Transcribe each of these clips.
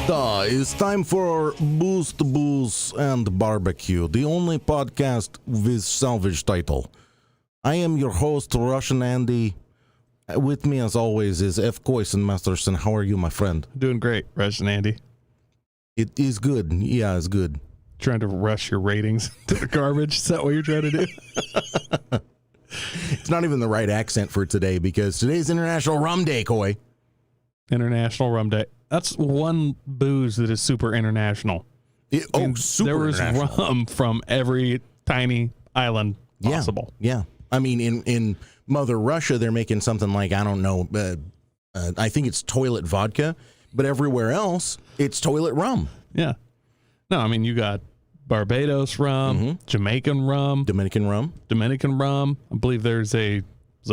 It's time for Boost, Booze, and Barbecue, the only podcast with salvage title. I am your host, Russian Andy. With me, as always, is F. Coyson Masterson. How are you, my friend? Doing great, Russian Andy. It is good. Yeah, it's good. Trying to rush your ratings to the garbage? Is that what you're trying to do? It's not even the right accent for today because today's International Rum Day, Coy. International Rum Day. That's one booze that is super international. Super there was international. rum from every tiny island possible. Yeah. I mean, in Mother Russia, they're making something like, I don't know, I think it's toilet vodka, but everywhere else, it's toilet rum. Yeah. No, I mean, you got Barbados rum, Jamaican rum, Dominican rum. I believe there's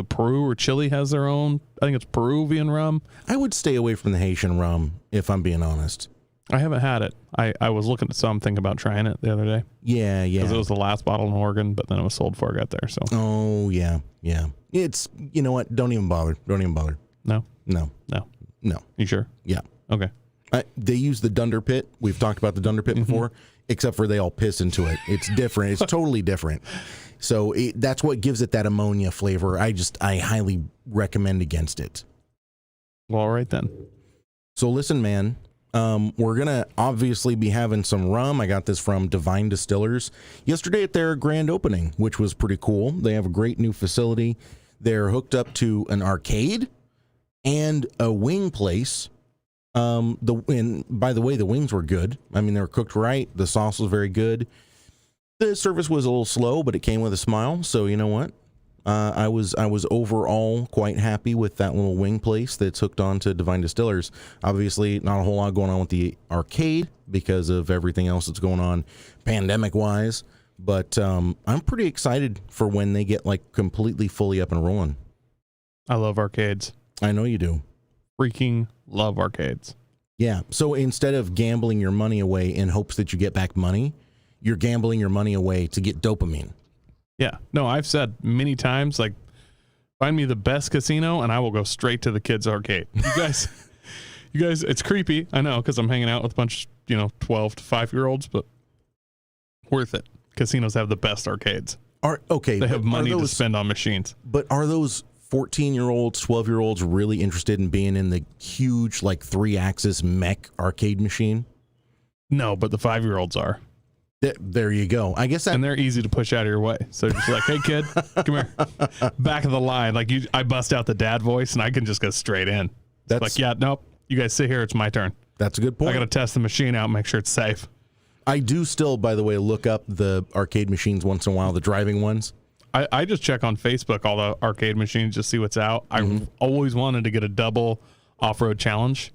Peru or Chile has their own. I think it's Peruvian rum. I would stay away from the Haitian rum, if I'm being honest. I haven't had it. I was looking at some, thinking about trying it the other day. Yeah. Because it was the last bottle in Oregon, but then it was sold before I got there. So. Oh, yeah. It's, you know what? Don't even bother. No. You sure? Yeah. Okay. They use the Dunder Pit. We've talked about the Dunder Pit before, except for they all piss into it. It's different. It's totally different. So that's what gives it that ammonia flavor. I highly recommend against it. Well, all right then. So listen, man, we're going to obviously be having some rum. I got this from Divine Distillers yesterday at their grand opening, which was pretty cool. They have a great new facility. They're hooked up to an arcade and a wing place. And by the way, the wings were good. I mean, they were cooked right. The sauce was very good. The service was a little slow, but it came with a smile. So you know what? I was overall quite happy with that little wing place that's hooked on to Divine Distillers. Obviously, not a whole lot going on with the arcade because of everything else that's going on pandemic-wise. But I'm pretty excited for when they get like completely fully up and rolling. I love arcades. I know you do. Freaking love arcades. Yeah. So instead of gambling your money away in hopes that you get back money, you're gambling your money away to get dopamine. Yeah. No, I've said many times, like, find me the best casino and I will go straight to the kids' arcade. You guys, it's creepy. I know, because I'm hanging out with a bunch, 12 to 5-year-olds, but worth it. Casinos have the best arcades. They have money to spend on machines. But are those 14-year-olds, 12-year-olds really interested in being in the huge, like, 3-axis mech arcade machine? No, but the 5-year-olds are. There you go. I guess and they're easy to push out of your way. So just like, hey kid, come here, back of the line. Like I bust out the dad voice and I can just go straight in. That's like, yeah, nope. You guys sit here. It's my turn. That's a good point. I got to test the machine out and make sure it's safe. I do still, by the way, look up the arcade machines once in a while, the driving ones. I just check on Facebook all the arcade machines, just see what's out. I always wanted to get a double off-road challenge.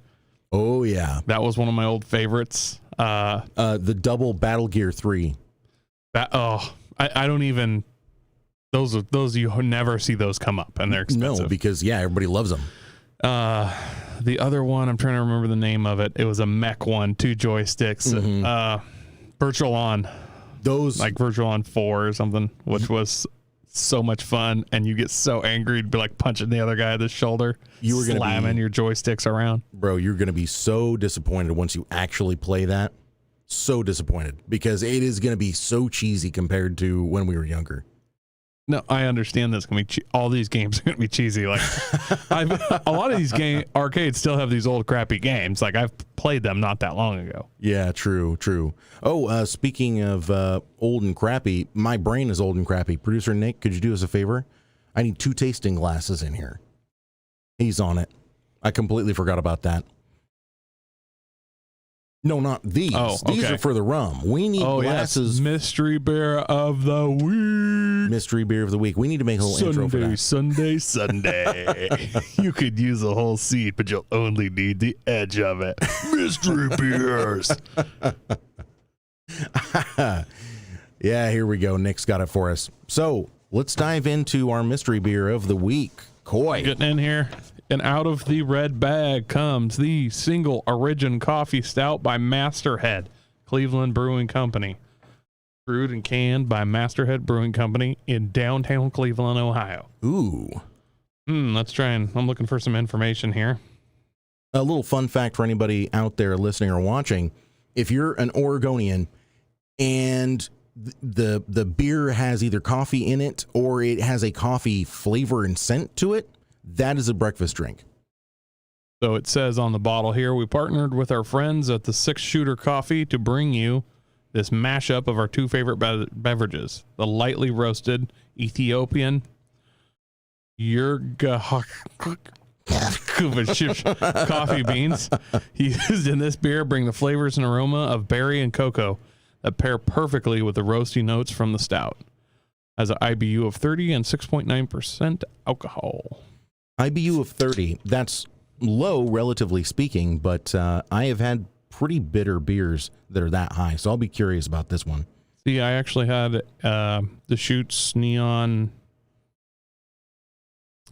Oh yeah, that was one of my old favorites. The double Battle Gear 3. I don't even. Those you never see those come up, and they're expensive. No, because everybody loves them. The other one, I'm trying to remember the name of it. It was a mech one, 2 joysticks. Virtual On. Those like Virtual On 4 or something, which was so much fun, and you get so angry to be like punching the other guy at the shoulder. You were slamming your joysticks around. Bro, you're going to be so disappointed once you actually play that. So disappointed because it is going to be so cheesy compared to when we were younger. No, I understand that's going to be all these games are going to be cheesy. Like a lot of these arcades still have these old crappy games. Like I've played them not that long ago. Yeah, true. Oh, speaking of old and crappy, my brain is old and crappy. Producer Nick, could you do us a favor? I need 2 tasting glasses in here. He's on it. I completely forgot about that. No, not these. Oh, okay. These are for the rum. We need glasses. Yes. Mystery beer of the week. Mystery beer of the week. We need to make a little intro for that. Sunday. You could use a whole seat, but you'll only need the edge of it. Mystery beers. Yeah, here we go. Nick's got it for us. So let's dive into our mystery beer of the week. Coy. Getting in here. And out of the red bag comes the Single Origin Coffee Stout by Masterhead, Cleveland Brewing Company. Brewed and canned by Masterhead Brewing Company in downtown Cleveland, Ohio. Ooh. Let's try and I'm looking for some information here. A little fun fact for anybody out there listening or watching: if you're an Oregonian and the beer has either coffee in it or it has a coffee flavor and scent to it, that is a breakfast drink. So it says on the bottle here, we partnered with our friends at the Six Shooter Coffee to bring you this mashup of our two favorite beverages: the lightly roasted Ethiopian coffee beans used in this beer bring the flavors and aroma of berry and cocoa that pair perfectly with the roasty notes from the stout. Has an IBU of 30 and 6.9% alcohol. IBU of 30. That's low, relatively speaking, but I have had pretty bitter beers that are that high, so I'll be curious about this one. See, I actually had the Chutes Neon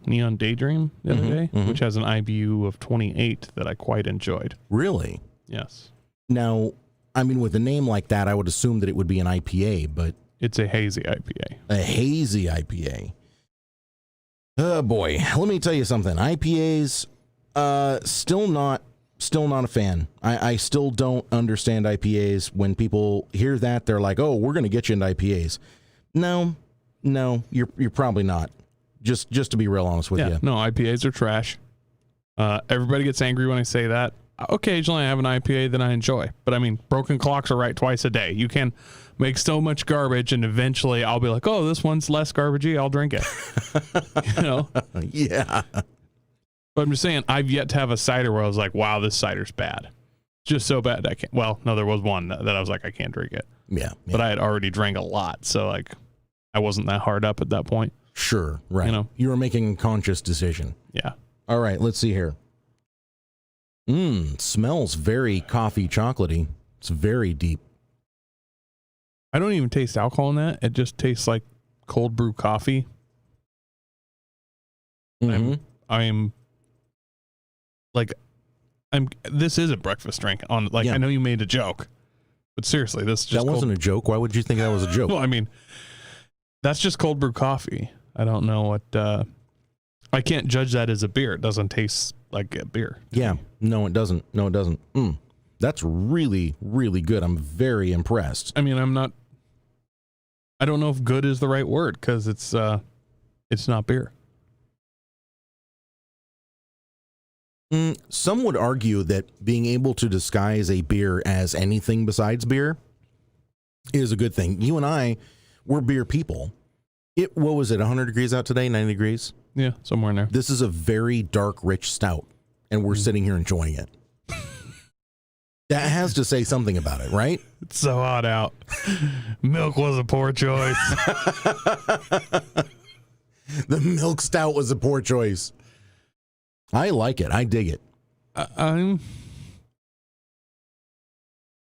Daydream the other day, which has an IBU of 28 that I quite enjoyed. Really? Yes. Now, I mean, with a name like that, I would assume that it would be an IPA, but... It's a hazy IPA. A hazy IPA. Oh, boy. Let me tell you something. IPAs, still not a fan. I still don't understand IPAs. When people hear that, they're like, oh, we're going to get you into IPAs. No, you're probably not. Just to be real honest with you. No, IPAs are trash. Everybody gets angry when I say that. Occasionally I have an IPA that I enjoy, but I mean, broken clocks are right twice a day. You can make so much garbage and eventually I'll be like, oh, this one's less garbagey, I'll drink it. You know? Yeah. But I'm just saying, I've yet to have a cider where I was like, wow, this cider's bad. Just so bad I can't. Well, no, there was one that I was like, I can't drink it. Yeah. But I had already drank a lot, so like I wasn't that hard up at that point. Sure, right. You know? You were making a conscious decision. Yeah. All right, let's see here. Smells very coffee chocolatey. It's very deep. I don't even taste alcohol in that. It just tastes like cold brew coffee. I'm this is a breakfast drink on like, I know you made a joke, but seriously, this just, that wasn't a joke. Why would you think that was a joke? Well, I mean, that's just cold brew coffee. I don't know what, I can't judge that as a beer. It doesn't taste like a beer. Yeah. No, it doesn't. That's really, really good. I'm very impressed. I mean, I don't know if good is the right word because it's not beer. Some would argue that being able to disguise a beer as anything besides beer is a good thing. You and I, we're beer people. What was it, 100 degrees out today, 90 degrees? Yeah, somewhere in there. This is a very dark, rich stout, and we're sitting here enjoying it. That has to say something about it, right? It's so hot out. Milk was a poor choice. The milk stout was a poor choice. I like it. I dig it. I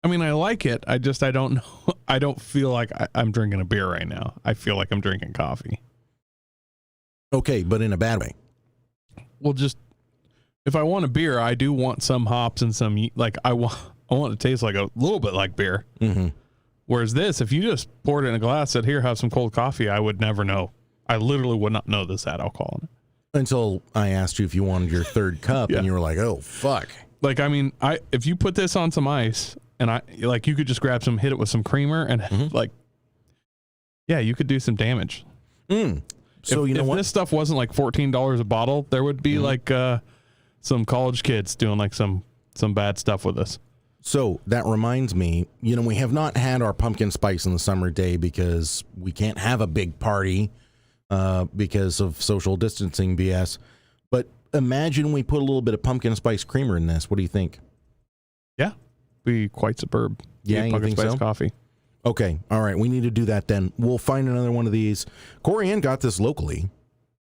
mean, I like it. I don't know. I don't feel like I'm drinking a beer right now. I feel like I'm drinking coffee. Okay, but in a bad way. Well, just if I want a beer, I do want some hops and some, like I want it to taste like a little bit like beer. Whereas this, if you just poured it in a glass, said, here, have some cold coffee, I would never know. I literally would not know this had alcohol in it. Until I asked you if you wanted your third cup, and you were like, oh, fuck. Like, I mean, if you put this on some ice, and you could just grab some, hit it with some creamer, and you could do some damage. So if this stuff wasn't like $14 a bottle, there would be some college kids doing like some bad stuff with this. So that reminds me, we have not had our pumpkin spice in the summer day because we can't have a big party because of social distancing BS. But imagine we put a little bit of pumpkin spice creamer in this. What do you think? Yeah, be quite superb. Yeah, you pumpkin think spice so? Coffee. Okay, all right, we need to do that then. We'll find another one of these. Corianne got this locally,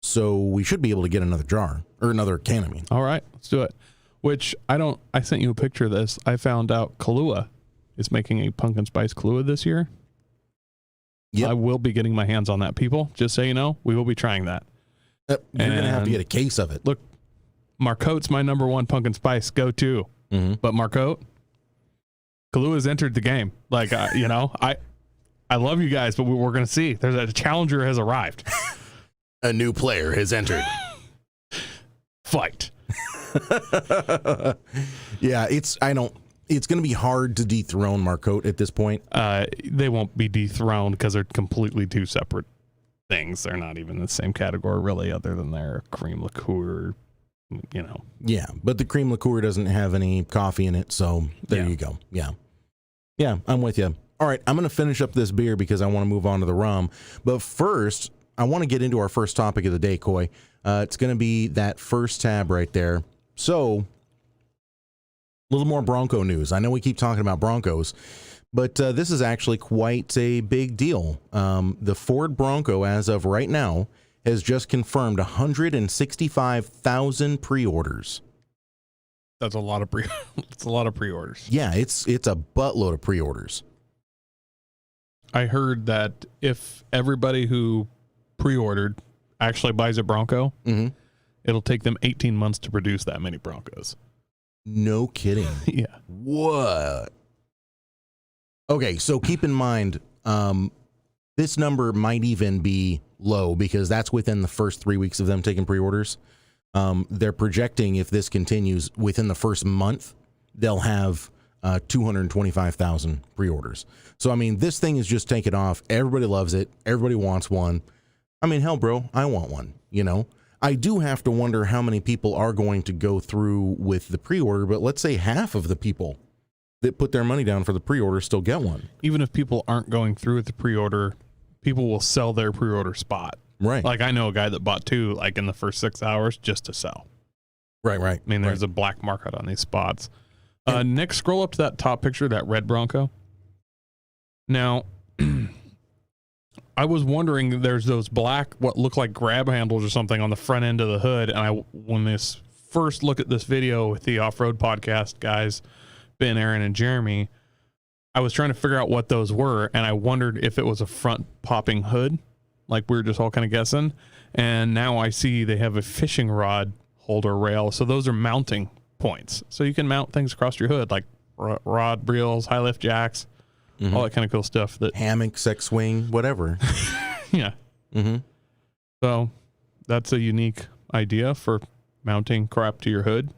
so we should be able to get another jar, or another can, I mean. All right, let's do it. Which, I sent you a picture of this. I found out Kahlua is making a pumpkin spice Kahlua this year. Yep. I will be getting my hands on that, people. Just so you know, we will be trying that. You're going to have to get a case of it. Look, Marcote's my number one pumpkin spice go-to. But Marcote, Kahlua entered the game. Like, I love you guys, but we're going to see. There's a challenger has arrived. A new player has entered. Fight. Yeah, it's going to be hard to dethrone Marcotte at this point. They won't be dethroned because they're completely two separate things. They're not even in the same category, really, other than their cream liqueur, Yeah, but the cream liqueur doesn't have any coffee in it, so there you go. Yeah. Yeah, I'm with you. All right, I'm going to finish up this beer because I want to move on to the rum. But first, I want to get into our first topic of the day, Coy. It's going to be that first tab right there. So, a little more Bronco news. I know we keep talking about Broncos, but this is actually quite a big deal. The Ford Bronco, as of right now, has just confirmed 165,000 pre-orders. That's a lot of pre-orders. Yeah, it's a buttload of pre-orders. I heard that if everybody who pre-ordered actually buys a Bronco, it'll take them 18 months to produce that many Broncos. No kidding. Yeah. What? Okay, so keep in mind, this number might even be low because that's within the first 3 weeks of them taking pre-orders. They're projecting if this continues within the first month, they'll have 225,000 pre-orders. So, I mean, this thing is just taking off. Everybody loves it. Everybody wants one. I mean, hell, bro, I want one, I do have to wonder how many people are going to go through with the pre-order, but let's say half of the people that put their money down for the pre-order still get one. Even if people aren't going through with the pre-order, people will sell their pre-order spot. Right. Like I know a guy that bought two like in the first 6 hours just to sell. Right. I mean, there's a black market on these spots. Nick, scroll up to that top picture, that red Bronco. Now, I was wondering, there's those black, what look like grab handles or something on the front end of the hood. And when this first look at this video with the off-road podcast guys, Ben, Aaron, and Jeremy, I was trying to figure out what those were. And I wondered if it was a front popping hood, like we were just all kind of guessing. And now I see they have a fishing rod holder rail. So those are mounting points. So you can mount things across your hood, like rod reels, high lift jacks, all that kind of cool stuff. That hammock, sex swing, whatever. Yeah. So that's a unique idea for mounting crap to your hood.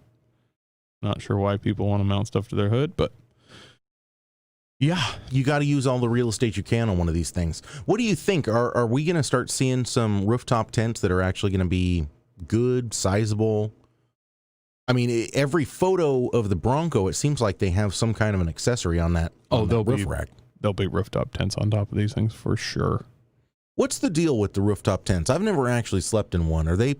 Not sure why people want to mount stuff to their hood, but yeah, you got to use all the real estate you can on one of these things. What do you think? Are we going to start seeing some rooftop tents that are actually going to be good, sizable? I mean, every photo of the Bronco, it seems like they have some kind of an accessory on that. There'll roof rack. There'll be rooftop tents on top of these things for sure. What's the deal with the rooftop tents? I've never actually slept in one. Are they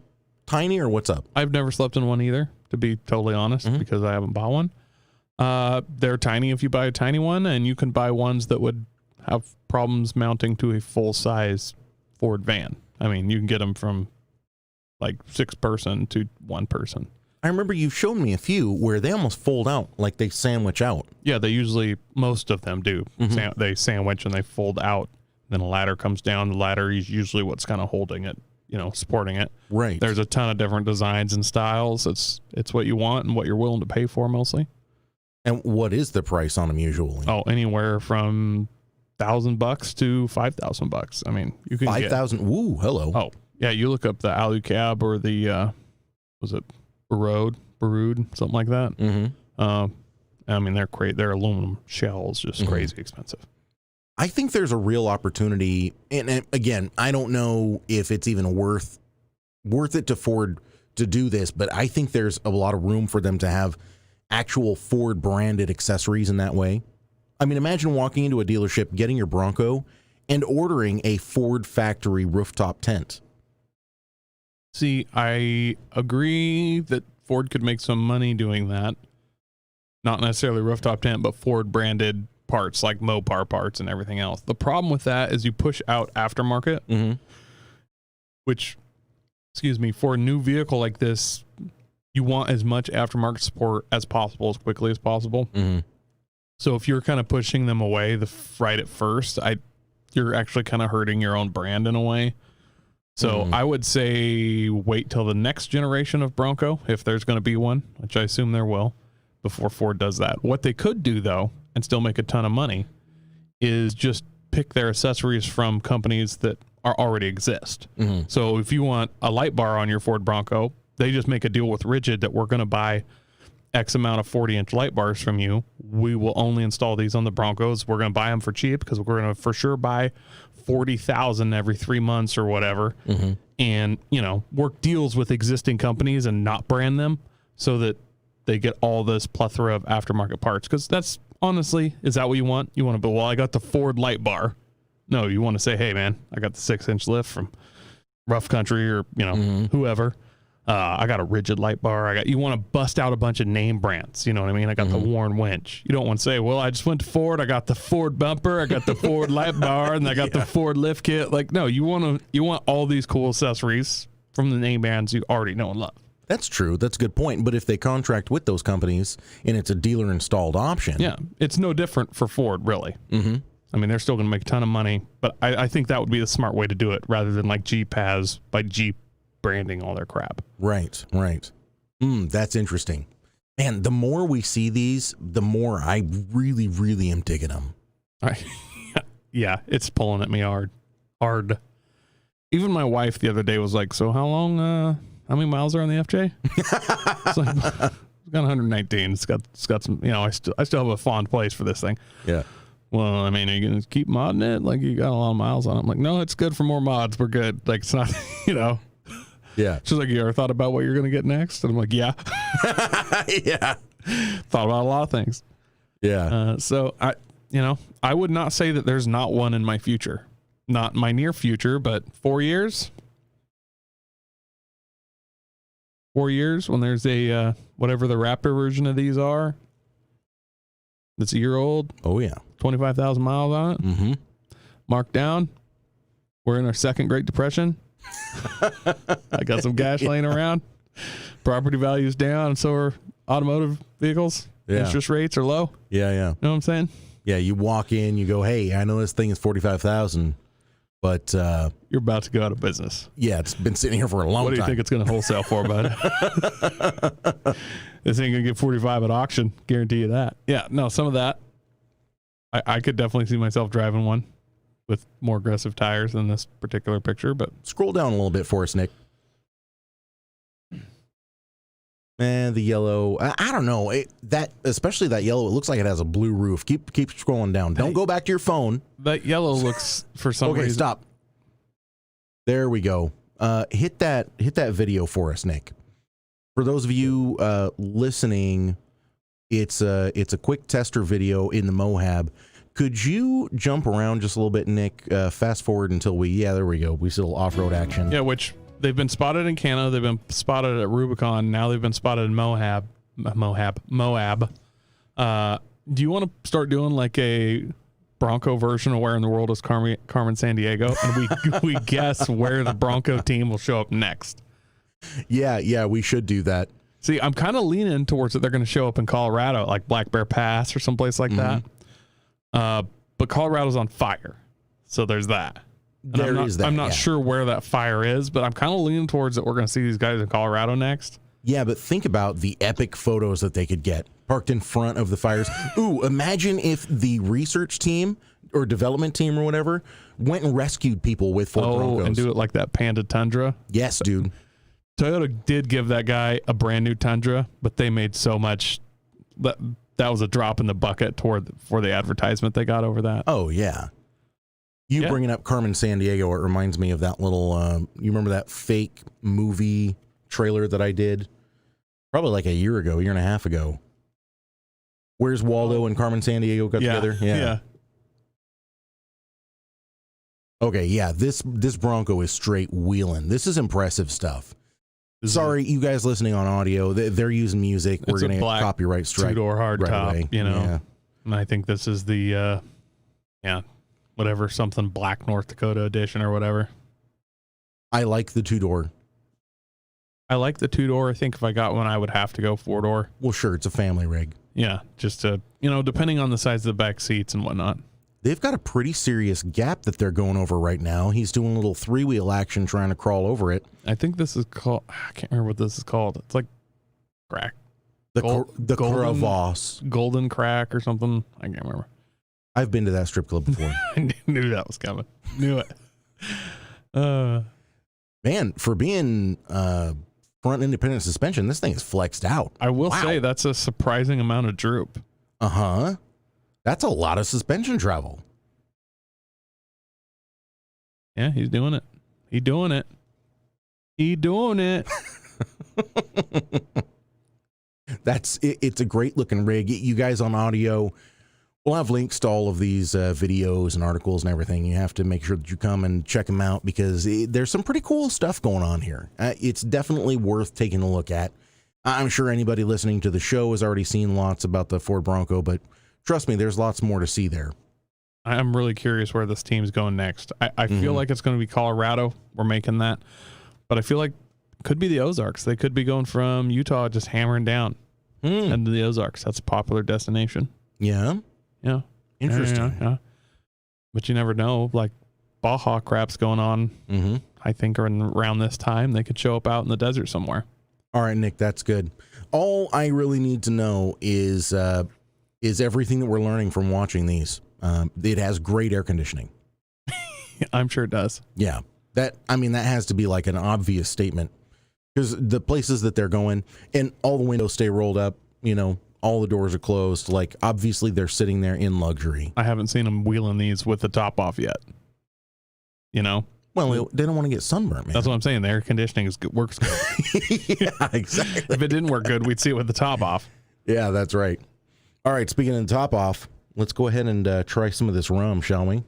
tiny or what's up? I've never slept in one either, to be totally honest, because I haven't bought one. They're tiny if you buy a tiny one, and you can buy ones that would have problems mounting to a full-size Ford van. I mean, you can get them from like 6 person to 1 person. I remember you showed me a few where they almost fold out, like they sandwich out. Yeah, most of them do. They sandwich and they fold out. Then a ladder comes down. The ladder is usually what's kind of holding it, supporting it. Right. There's a ton of different designs and styles. It's what you want and what you're willing to pay for mostly. And what is the price on them usually? Oh, anywhere from $1,000 to $5,000. I mean, you can 5,000. Woo, hello. Oh, yeah. You look up the Alu Cab or the was it Baroud, something like that. I mean, they're great. Their aluminum shells just crazy expensive. I think there's a real opportunity, and again, I don't know if it's even worth it to Ford to do this, but I think there's a lot of room for them to have actual Ford branded accessories in that way. I mean, imagine walking into a dealership, getting your Bronco, and ordering a Ford factory rooftop tent. See, I agree that Ford could make some money doing that. Not necessarily rooftop tent, but Ford branded parts like Mopar parts and everything else. The problem with that is you push out aftermarket, which, for a new vehicle like this, you want as much aftermarket support as possible, as quickly as possible. So if you're kind of pushing them away right at first, you're actually kind of hurting your own brand in a way. So I would say wait till the next generation of Bronco, if there's going to be one, which I assume there will, before Ford does that. What they could do, though, and still make a ton of money, is just pick their accessories from companies that already exist. So if you want a light bar on your Ford Bronco, They just make a deal with Rigid that we're going to buy X amount of 40-inch light bars from you. We will only install these on the Broncos. We're going to buy them for cheap because we're going to for sure buy 40,000 every 3 months or whatever. Mm-hmm. And, work deals with existing companies and not brand them so that they get all this plethora of aftermarket parts. Because that's honestly, is that what you want? You want to be, well, I got the Ford light bar. No, you want to say, hey, man, I got the 6-inch lift from Rough Country or, whoever. I got a Rigid light bar. You want to bust out a bunch of name brands. You know what I mean? I got the Warren winch. You don't want to say, well, I just went to Ford. I got the Ford bumper. I got the Ford light bar, and I got the Ford lift kit. Like, no, you want all these cool accessories from the name brands you already know and love. That's true. That's a good point. But if they contract with those companies and it's a dealer installed option. Yeah. It's no different for Ford, really. Mm-hmm. I mean, they're still going to make a ton of money, but I think that would be the smart way to do it rather than like Jeep has by Jeep branding all their crap. Right. That's interesting. Man, the more we see these, the more I really, really am digging them. Yeah, it's pulling at me hard. Even my wife the other day was like, so how many miles are on the FJ? It's like, it's got 119. It's got some, I still have a fond place for this thing. Yeah. Well, I mean, are you going to keep modding it? Like, you got a lot of miles on it. I'm like, no, it's good for more mods. We're good. Like, it's not, Yeah. She's like, you ever thought about what you're going to get next? And I'm like, yeah. Yeah. Thought about a lot of things. Yeah. So I would not say that there's not one in my future. Not my near future, but 4 years. 4 years when there's a, whatever the Raptor version of these are. That's a year old. Oh, yeah. 25,000 miles on it. Mm-hmm. Marked down. We're in our second Great Depression. I got some cash laying around. Property values down, and so are automotive vehicles. Yeah. Interest rates are low. Yeah. You know what I'm saying? Yeah, you walk in, you go, hey, I know this thing is 45,000, but you're about to go out of business. Yeah, it's been sitting here for a long time. What do you think it's going to wholesale for, bud? This ain't going to get 45 at auction. Guarantee you that. Yeah, no, some of that. I could definitely see myself driving one with more aggressive tires than this particular picture, but scroll down a little bit for us, Nick. And the yellow, I don't know, especially that yellow, it looks like it has a blue roof. Keep scrolling down. Don't go back to your phone. That yellow looks, for some reason. Okay, stop. There we go. Hit that video for us, Nick. For those of you listening, it's a quick tester video in the Moab. Could you jump around just a little bit, Nick? Fast forward until there we go. We see a little off-road action. Yeah, which they've been spotted in Canada. They've been spotted at Rubicon. Now they've been spotted in Moab. Do you want to start doing like a Bronco version of Where in the World is Carmen Sandiego? And we guess where the Bronco team will show up next. Yeah, we should do that. See, I'm kind of leaning towards that they're going to show up in Colorado, like Black Bear Pass or someplace like that. But Colorado's on fire, so there's that. I'm not sure where that fire is, but I'm kind of leaning towards that we're going to see these guys in Colorado next. Yeah, but think about the epic photos that they could get parked in front of the fires. Ooh, imagine if the research team or development team or whatever went and rescued people with Ford Broncos. And do it like that Panda Tundra. Yes, dude. Toyota did give that guy a brand new Tundra, but they made so much that was a drop in the bucket for the advertisement they got over that. Oh, yeah. Bringing up Carmen Sandiego, it reminds me of that little, you remember that fake movie trailer that I did? Probably like a year and a half ago. Where's Waldo and Carmen Sandiego got together? Yeah. Okay, yeah, this Bronco is straight wheeling. This is impressive stuff. Sorry, you guys listening on audio, they're using music. We're going to get copyright strike. Two-door hard top, away. Yeah. And I think this is the, whatever, something Black North Dakota edition or whatever. I like the two-door. I like the two-door. I think if I got one, I would have to go four-door. Well, sure, it's a family rig. Yeah, just to, depending on the size of the back seats and whatnot. They've got a pretty serious gap that they're going over right now. He's doing a little three-wheel action trying to crawl over it. I think this is called, I can't remember what this is called. It's like crack. The crevasse. Golden crack or something. I can't remember. I've been to that strip club before. I knew that was coming. Knew it. Man, for being from front independent suspension. This thing is flexed out. I will say that's a surprising amount of droop. Uh-huh. That's a lot of suspension travel. Yeah, he's doing it. He doing it. It's a great looking rig. You guys on audio, we'll have links to all of these videos and articles and everything. You have to make sure that you come and check them out because there's some pretty cool stuff going on here. It's definitely worth taking a look at. I'm sure anybody listening to the show has already seen lots about the Ford Bronco, but trust me, there's lots more to see there. I'm really curious where this team's going next. I feel like it's going to be Colorado. We're making that. But I feel like it could be the Ozarks. They could be going from Utah, just hammering down into the Ozarks. That's a popular destination. Yeah. Yeah. Interesting. Yeah. But you never know. Like Baja crap's going on. I think around this time they could show up out in the desert somewhere. All right, Nick, that's good. All I really need to know is everything that we're learning from watching these. It has great air conditioning. I'm sure it does. Yeah. That has to be like an obvious statement because the places that they're going and all the windows stay rolled up, all the doors are closed. Like obviously they're sitting there in luxury. I haven't seen them wheeling these with the top off yet. Well, they don't want to get sunburned, man. That's what I'm saying. The air conditioning works good. Yeah, exactly. If it didn't work good, we'd see it with the top off. Yeah, that's right. All right. Speaking of the top off, let's go ahead and try some of this rum, shall we?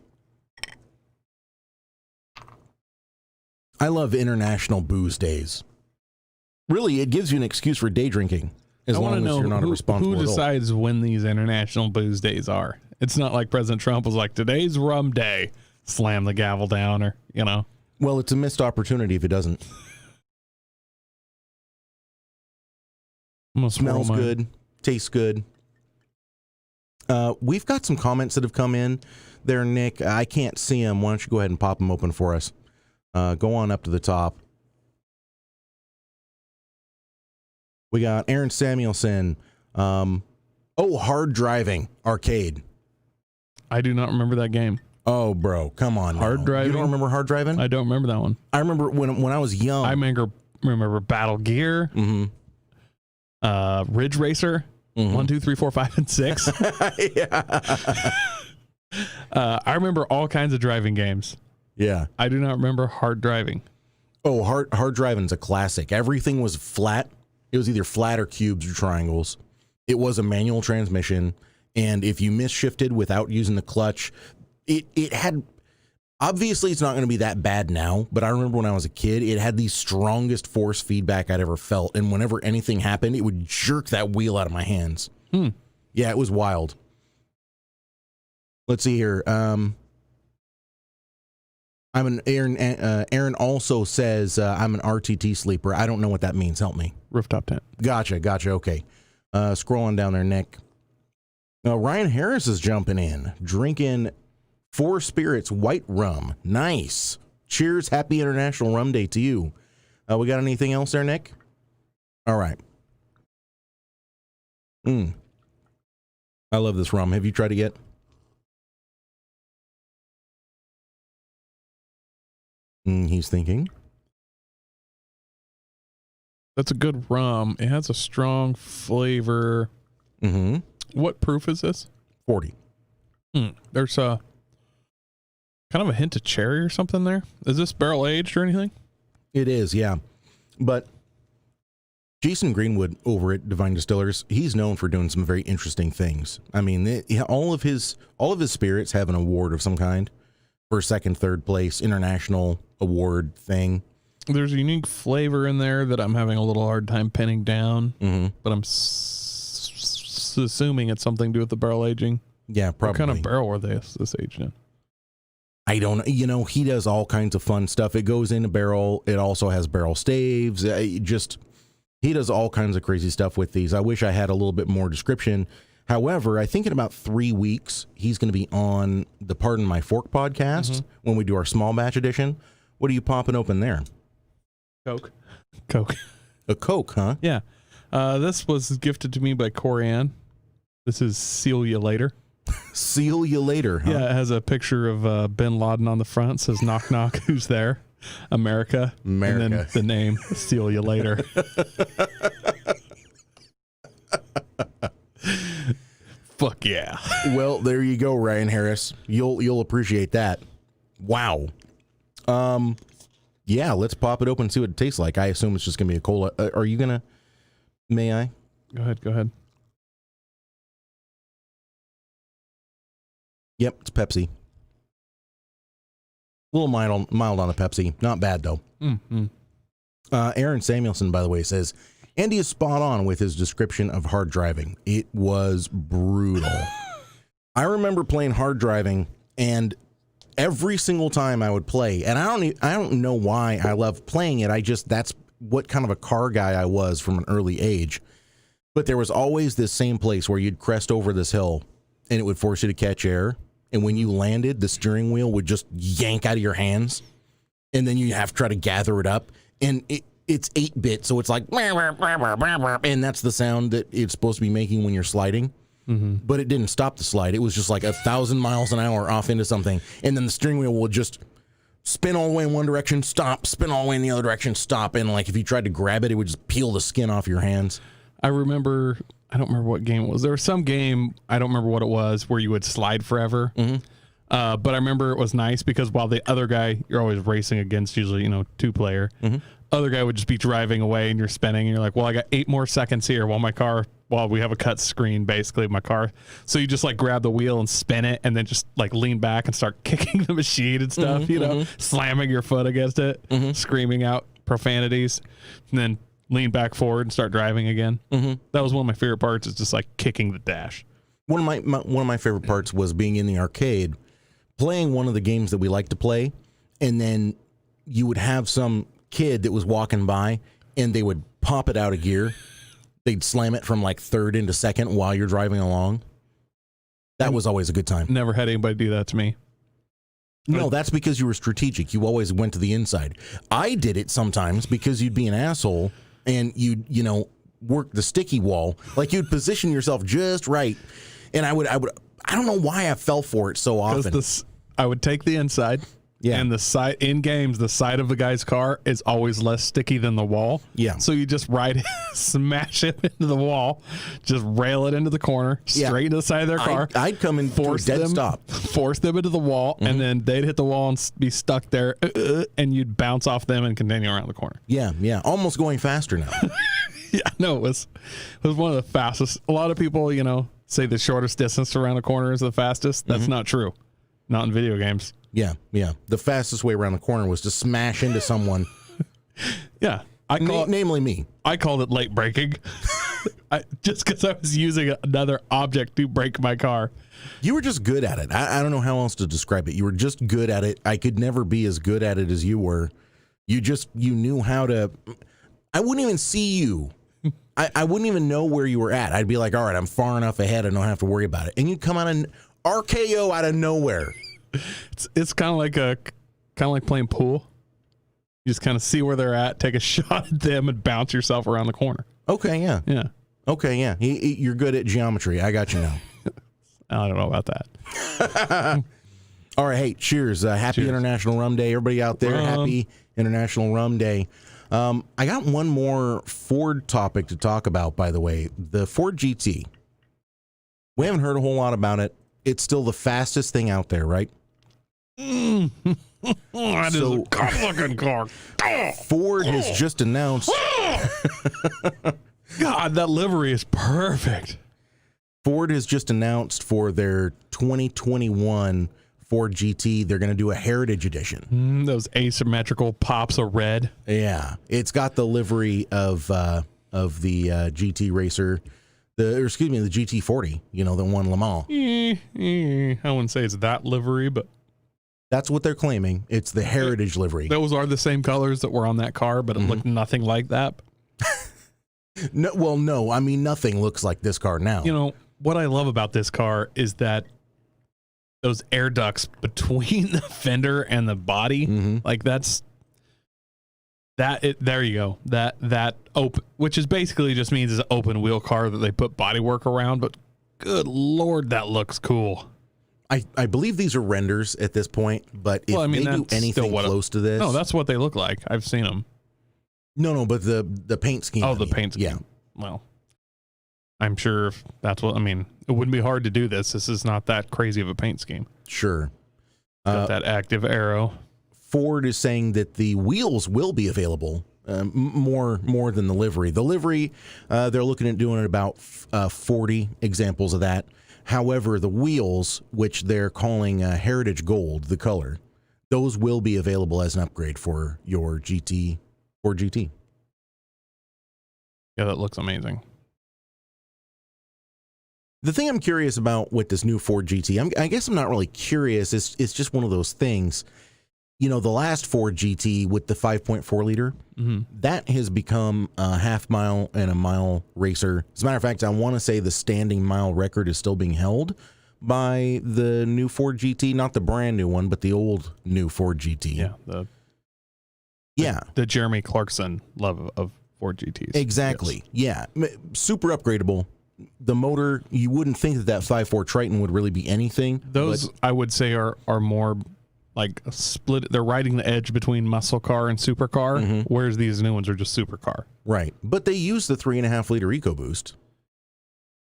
I love International Booze Days. Really, it gives you an excuse for day drinking as long as you're not a responsible adult. Who decides when these International Booze Days are? It's not like President Trump was like, today's rum day. Slam the gavel down or, Well, it's a missed opportunity if it doesn't. Smells good. Tastes good. We've got some comments that have come in there, Nick. I can't see them. Why don't you go ahead and pop them open for us? Go on up to the top. We got Aaron Samuelson. Hard Driving Arcade. I do not remember that game. Oh, bro, come on. Hard Driving? You don't remember Hard Driving? I don't remember that one. I remember when I was young. I remember Battle Gear. Ridge Racer. 1, 2, 3, 4, 5, and 6. Yeah. I remember all kinds of driving games. Yeah. I do not remember Hard Driving. Oh, Hard Driving's a classic. Everything was flat. It was either flat or cubes or triangles. It was a manual transmission, and if you misshifted without using the clutch, it had, obviously it's not going to be that bad now, but I remember when I was a kid, it had the strongest force feedback I'd ever felt, and whenever anything happened, it would jerk that wheel out of my hands. Yeah, it was wild. Let's see here. Aaron also says I'm an RTT sleeper. I don't know what that means. Help me. Rooftop tent. Gotcha. Okay. Scrolling down there, Nick. Ryan Harris is jumping in, drinking Four Spirits white rum. Nice. Cheers. Happy International Rum Day to you. We got anything else there, Nick? All right. I love this rum. Have you tried it yet? He's thinking. That's a good rum. It has a strong flavor. What proof is this? 40. There's a kind of a hint of cherry or something there. Is this barrel aged or anything? It is, yeah. But Jason Greenwood over at Divine Distillers, he's known for doing some very interesting things. I mean, all of his spirits have an award of some kind for second, third place, international award thing. There's a unique flavor in there that I'm having a little hard time pinning down, but I'm assuming it's something to do with the barrel aging. Yeah, probably. What kind of barrel were this aged in? I don't know. He does all kinds of fun stuff. It goes in a barrel. It also has barrel staves. He does all kinds of crazy stuff with these. I wish I had a little bit more description. However, I think in about 3 weeks, he's going to be on the Pardon My Fork podcast when we do our small batch edition. What are you popping open there? Coke. A Coke, huh? Yeah. This was gifted to me by Corianne. This is Seal You Later. Seal You Later, huh? Yeah, it has a picture of Bin Laden on the front. It says knock knock, who's there? America. And then the name, steal you later. Fuck yeah. Well, there you go, Ryan Harris. You'll appreciate that. Wow. Yeah, let's pop it open and see what it tastes like. I assume it's just gonna be a cola. Are you gonna? May I? Go ahead. Yep, it's Pepsi. A little mild on the Pepsi. Not bad though. Mm-hmm. Aaron Samuelson, by the way, says Andy is spot on with his description of hard driving. It was brutal. I remember playing hard driving, and every single time I would play, and I don't know why I love playing it. That's what kind of a car guy I was from an early age. But there was always this same place where you'd crest over this hill, and it would force you to catch air. And when you landed, the steering wheel would just yank out of your hands, and then you have to try to gather it up. And it's 8-bit, so it's like, and that's the sound that it's supposed to be making when you're sliding. Mm-hmm. But it didn't stop the slide. It was just like 1,000 miles an hour off into something, and then the steering wheel would just spin all the way in one direction, stop, spin all the way in the other direction, stop, and like if you tried to grab it, it would just peel the skin off your hands. I don't remember what game it was. There was some game, I don't remember what it was, where you would slide forever. Mm-hmm. But I remember it was nice because while the other guy, you're always racing against, usually, 2-player, mm-hmm. Other guy would just be driving away and you're spinning and you're like, well, I got 8 more seconds here while we have a cut screen, basically, my car. So you just like grab the wheel and spin it and then just like lean back and start kicking the machine and stuff, mm-hmm. Slamming your foot against it, mm-hmm. screaming out profanities, and then lean back forward and start driving again. Mm-hmm. That was one of my favorite parts, is just like kicking the dash. One of my favorite parts was being in the arcade, playing one of the games that we like to play, and then you would have some kid that was walking by and they would pop it out of gear. They'd slam it from like third into second while you're driving along. That was always a good time. Never had anybody do that to me. No, that's because you were strategic. You always went to the inside. I did it sometimes because you'd be an asshole and you'd, work the sticky wall. Like you'd position yourself just right. And I don't know why I fell for it so often. I would take the inside. Yeah. And the side in games, the side of the guy's car is always less sticky than the wall. Yeah. So you just smash it into the wall, just rail it into the corner, straight into the side of their car. I'd come in for a dead stop, force them into the wall, mm-hmm. and then they'd hit the wall and be stuck there, and you'd bounce off them and continue around the corner. Yeah, yeah, almost going faster now. Yeah, no, it was one of the fastest. A lot of people, say the shortest distance around a corner is the fastest. That's mm-hmm. not true. Not in video games. Yeah, yeah. The fastest way around the corner was to smash into someone. Yeah. Namely me. I called it late braking. Just because I was using another object to brake my car. You were just good at it. I don't know how else to describe it. You were just good at it. I could never be as good at it as you were. You knew how to... I wouldn't even see you. I wouldn't even know where you were at. I'd be like, all right, I'm far enough ahead. I don't have to worry about it. And you'd come out and RKO out of nowhere. It's kind of like playing pool. You just kind of see where they're at, take a shot at them, and bounce yourself around the corner. Okay, yeah. Yeah. Okay, yeah. You're good at geometry. I got you now. I don't know about that. All right, hey, cheers. Happy International Rum Day. Everybody out there, happy International Rum Day. I got one more Ford topic to talk about, by the way. The Ford GT. We haven't heard a whole lot about it. It's still the fastest thing out there, right? That is a good-looking car. Ford has just announced... God, that livery is perfect. Ford has just announced for their 2021 Ford GT, they're going to do a Heritage Edition. Those asymmetrical pops of red. Yeah. It's got the livery of the GT racer... the GT40, that won Le Mans. I wouldn't say it's that livery, but that's what they're claiming. It's the Heritage livery. Those are the same colors that were on that car, but it mm-hmm. looked nothing like that. No. I mean, nothing looks like this car now. What I love about this car is that those air ducts between the fender and the body, mm-hmm. like there you go. That open, which is basically just means it's an open wheel car that they put bodywork around, but good Lord, that looks cool. I believe these are renders at this point, but if they do anything close to this, no, that's what they look like. I've seen them. No, but the paint scheme. Oh, the paint scheme. Yeah. Well, I'm sure if that's what I mean. It wouldn't be hard to do this. This is not that crazy of a paint scheme. Sure. Got that active arrow. Ford is saying that the wheels will be available more than the livery. The livery, they're looking at doing about 40 examples of that. However, the wheels, which they're calling Heritage Gold, the color, those will be available as an upgrade for your GT or GT. Yeah, that looks amazing. The thing I'm curious about with this new Ford GT, I guess I'm not really curious. It's just one of those things. You know, the last Ford GT with the 5.4 liter, that has become a half mile and a mile racer. As a matter of fact, I want to say the standing mile record is still being held by the new Ford GT, not the brand new one, but the old new Ford GT. Yeah. The Jeremy Clarkson love of Ford GTs. Exactly. Yes. Yeah. Super upgradable. The motor, you wouldn't think that 5.4 Triton would really be anything. Those, I would say, are more like a split. They're riding the edge between muscle car and supercar, whereas these new ones are just supercar. Right. But they use the 3.5 liter EcoBoost.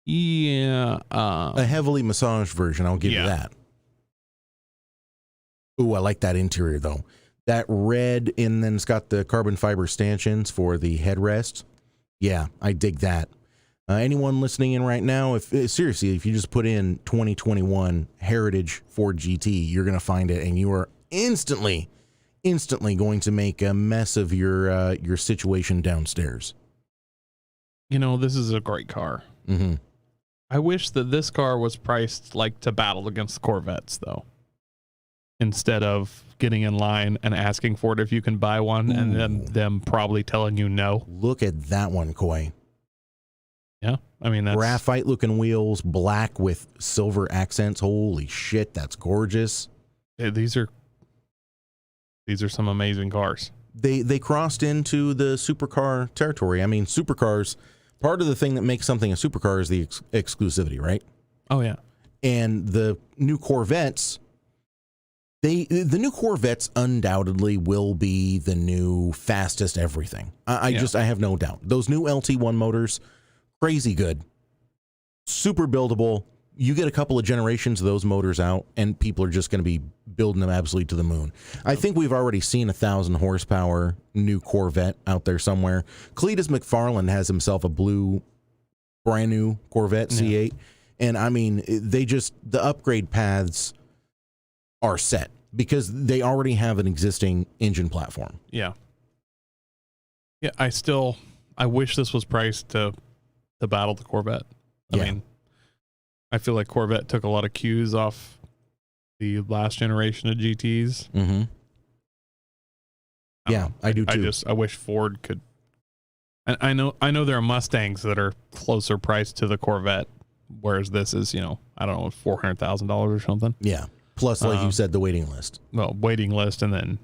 Yeah. A heavily massaged version, I'll give you that. Ooh, I like that interior, though. That red, and then it's got the carbon fiber stanchions for the headrest. Yeah, I dig that. Anyone listening in right now, seriously, if you just put in 2021 Heritage Ford GT, you're going to find it, and you are instantly going to make a mess of your situation downstairs. You know, this is a great car. I wish that this car was priced like to battle against the Corvettes, though, instead of getting in line and asking for it if you can buy one, and then them probably telling you no. Look at that one, Coy. Yeah, I mean, that's graphite looking wheels, black with silver accents. Holy shit, that's gorgeous. These are some amazing cars. They crossed into the supercar territory. I mean, supercars, part of the thing that makes something a supercar is the exclusivity, right? Oh yeah. And the new Corvettes, the new Corvettes undoubtedly will be the new fastest everything. I have no doubt. Those new LT1 motors, crazy good, super buildable. You get a couple of generations of those motors out, and people are just going to be building them absolutely to the moon. I think we've already seen 1,000 horsepower new Corvette out there somewhere. Cletus McFarland has himself a brand new Corvette C8, and I mean, the upgrade paths are set because they already have an existing engine platform. Yeah. Yeah, I wish this was priced to battle the Corvette. I mean, I feel like Corvette took a lot of cues off the last generation of GTs. I do too. I wish Ford could. And I know there are Mustangs that are closer priced to the Corvette, whereas this is, I don't know, $400,000 or something. Yeah. Plus, like you said, the waiting list. Well, waiting list, and then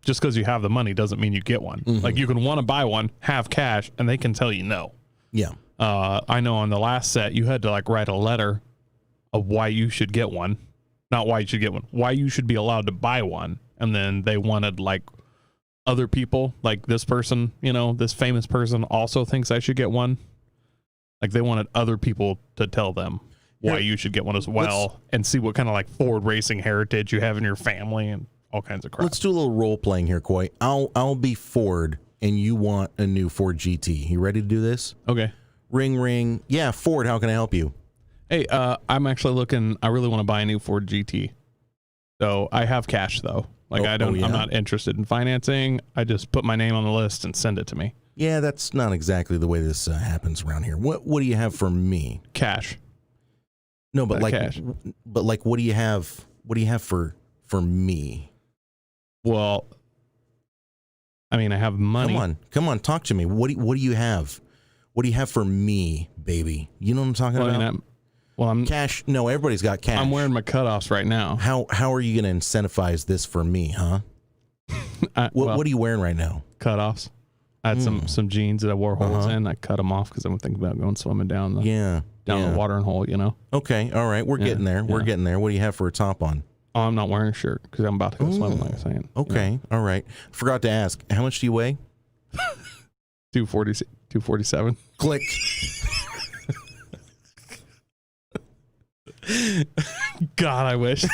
just because you have the money doesn't mean you get one. Like, you can want to buy one, have cash, and they can tell you no. Yeah. I know on the last set, you had to write a letter of why you should get one. Not why you should get one, why you should be allowed to buy one. And then they wanted other people, like this person, this famous person also thinks I should get one. Like they wanted other people to tell them why you should get one as well, and see what kind of Ford racing heritage you have in your family and all kinds of crap. Let's do a little role playing here, Coy. I'll be Ford and you want a new Ford GT. You ready to do this? Okay. Ring, ring. Yeah, Ford, how can I help you? Hey, I'm actually looking, I really want to buy a new Ford GT. So I have cash though. I'm not interested in financing. I just put my name on the list and send it to me. Yeah, that's not exactly the way this happens around here. What do you have for me? Cash. No, but cash. What do you have? What do you have for me? Well, I mean, I have money. Come on, talk to me. What do you have? What do you have for me, baby? You know what I'm talking about? I'm cash. No, everybody's got cash. I'm wearing my cutoffs right now. How are you going to incentivize this for me, huh? What are you wearing right now? Cutoffs. I had some jeans that I wore holes in. I cut them off because I'm thinking about going swimming down the watering hole, you know? Okay. All right. We're getting there. We're getting there. What do you have for a top on? Oh, I'm not wearing a shirt because I'm about to go swimming, like I was saying. Okay. You know? All right. Forgot to ask, how much do you weigh? 247. Click. God, I wish.